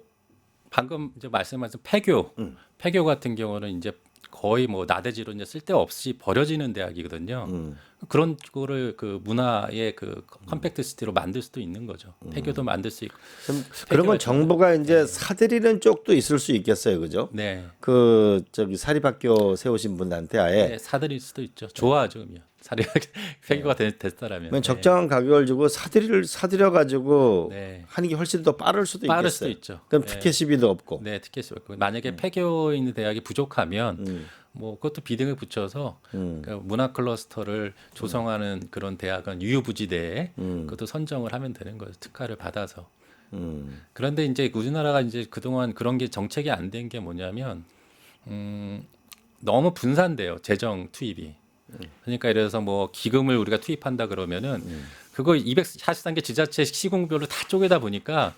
방금 이제 말씀하신 폐교 같은 경우는 이제 거의 뭐 나대지로 이제 쓸데없이 버려지는 대학이거든요. 그런 거를 그 문화의 그 컴팩트 시티로 만들 수도 있는 거죠. 폐교도 만들 수 있고. 그런 건 정부가 이제 사들이는 쪽도 있을 수 있겠어요, 그죠? 네. 그 저기 사립학교 세우신 분한테 아예 네, 사들일 수도 있죠. 좋아하죠, 그러면 폐교가 됐다라면. 네. 적정한 가격을 주고 사들여 가지고 네. 하는 게 훨씬 더 빠를 수도 빠를 있겠어요. 수도 있죠. 그럼 네. 티켓 시비도 없고. 네, 티켓이 없고 만약에 폐교 있는 대학이 부족하면 뭐 그것도 비등을 붙여서 그러니까 문화 클러스터를 조성하는 그런 대학은 유휴부지대에 그것도 선정을 하면 되는 거예요. 특화를 받아서. 그런데 이제 우리나라가 이제 그동안 그런 게 정책이 안 된 게 뭐냐면 너무 분산돼요. 재정 투입이. 그러니까 이래서 뭐 기금을 우리가 투입한다 그러면은 그거 243개 지자체 시공별로 다 쪼개다 보니까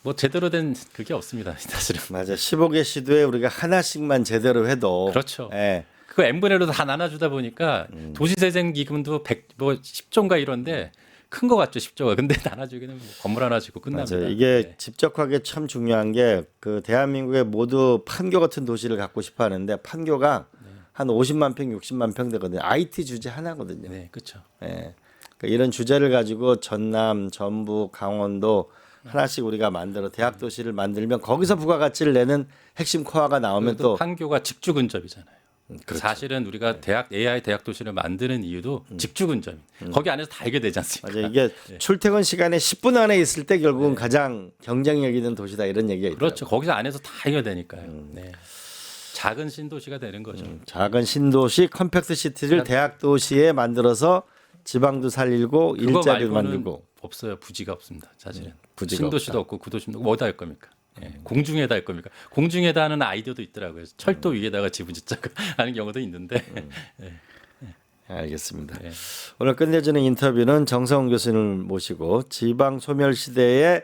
뭐 제대로 된 그게 없습니다. 사실은. 맞아. 15개 시도에 우리가 하나씩만 제대로 해도 그렇죠. 예. 그거 n분의 1로 다 나눠주다 보니까 도시재생 기금도 10조인가 이런데 큰 거 같죠 10조가. 근데 나눠주기는 뭐 건물 하나 짓고 끝납니다. 맞아요. 이게 네. 집적하기 참 중요한 게 그 대한민국에 모두 판교 같은 도시를 갖고 싶어 하는데 판교가 한 50만 평, 60만 평 되거든요. IT 주제 하나거든요. 네, 그렇죠. 예. 그러니까 이런 주제를 가지고 전남, 전북, 강원도 하나씩 우리가 만들어 대학 도시를 만들면 거기서 부가가치를 내는 핵심 코어가 나오면 또 판교가 직주 근접이잖아요. 그렇죠. 사실은 우리가 대학 AI 대학 도시를 만드는 이유도 직주 근접. 거기 안에서 다 해결되지 않습니까? 맞아요. 이게 출퇴근 시간에 10분 안에 있을 때 결국은 가장 경쟁력 있는 도시다 이런 얘기가 있더라고요. 그렇죠. 거기서 안에서 다 해결되니까요. 네. 작은 신도시가 되는 거죠. 작은 신도시 컴팩트 시티를 대학 도시에 만들어서 지방도 살리고 그거 일자리도 말고는 만들고 없어요. 부지가 없습니다. 사실은. 부지가 신도시도 없고 구도시도 뭐다 할 겁니까? 예. 공중에다 할 겁니까? 공중에다 하는 아이디어도 있더라고요. 철도 위에다가 지붕 짓자고 하는 경우도 있는데. 알겠습니다. 네. 오늘 끝내주는 인터뷰는 정성훈 교수님을 모시고 지방 소멸 시대에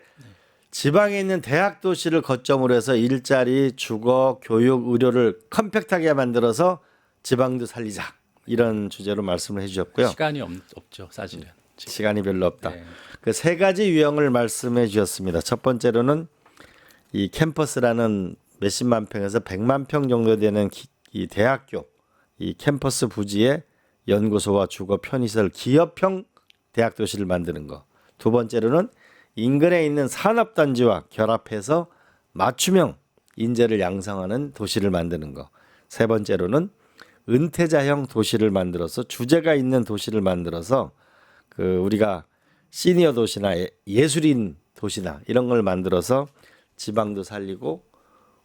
지방에 있는 대학 도시를 거점으로 해서 일자리, 주거, 교육, 의료를 컴팩트하게 만들어서 지방도 살리자 이런 주제로 말씀을 해주셨고요. 시간이 없죠, 사실은. 시간이 별로 없다. 네. 그 세 가지 유형을 말씀해 주셨습니다. 첫 번째로는 이 캠퍼스라는 몇십만 평에서 100만 평 정도 되는 이 대학교, 이 캠퍼스 부지에 연구소와 주거 편의시설 기업형 대학 도시를 만드는 거. 두 번째로는 인근에 있는 산업단지와 결합해서 맞춤형 인재를 양성하는 도시를 만드는 거. 세 번째로는 은퇴자형 도시를 만들어서 주제가 있는 도시를 만들어서 그 우리가 시니어 도시나 예술인 도시나 이런 걸 만들어서 지방도 살리고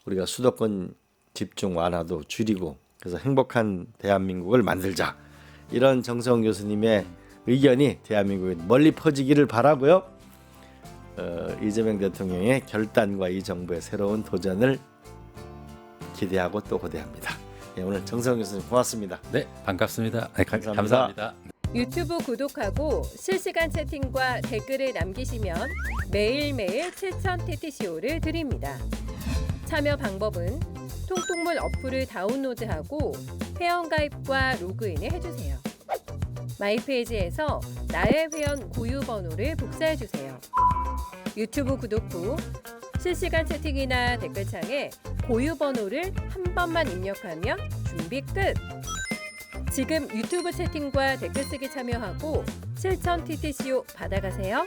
우리가 수도권 집중 완화도 줄이고 그래서 행복한 대한민국을 만들자. 이런 정성훈 교수님의 의견이 대한민국에 멀리 퍼지기를 바라고요. 이재명 대통령의 결단과 이 정부의 새로운 도전을 기대하고 또 고대합니다. 예, 오늘 정성훈 교수님 고맙습니다. 네, 반갑습니다. 네, 감사합니다. 감사합니다. 유튜브 구독하고 실시간 채팅과 댓글을 남기시면 매일매일 7천 TTCO를 드립니다. 참여 방법은 통통물 어플을 다운로드하고 회원가입과 로그인을 해주세요. 마이페이지에서 나의 회원 고유 번호를 복사해 주세요. 유튜브 구독 후 실시간 채팅이나 댓글창에 고유 번호를 한 번만 입력하면 준비 끝! 지금 유튜브 채팅과 댓글 쓰기 참여하고 실천 TTCO 받아가세요.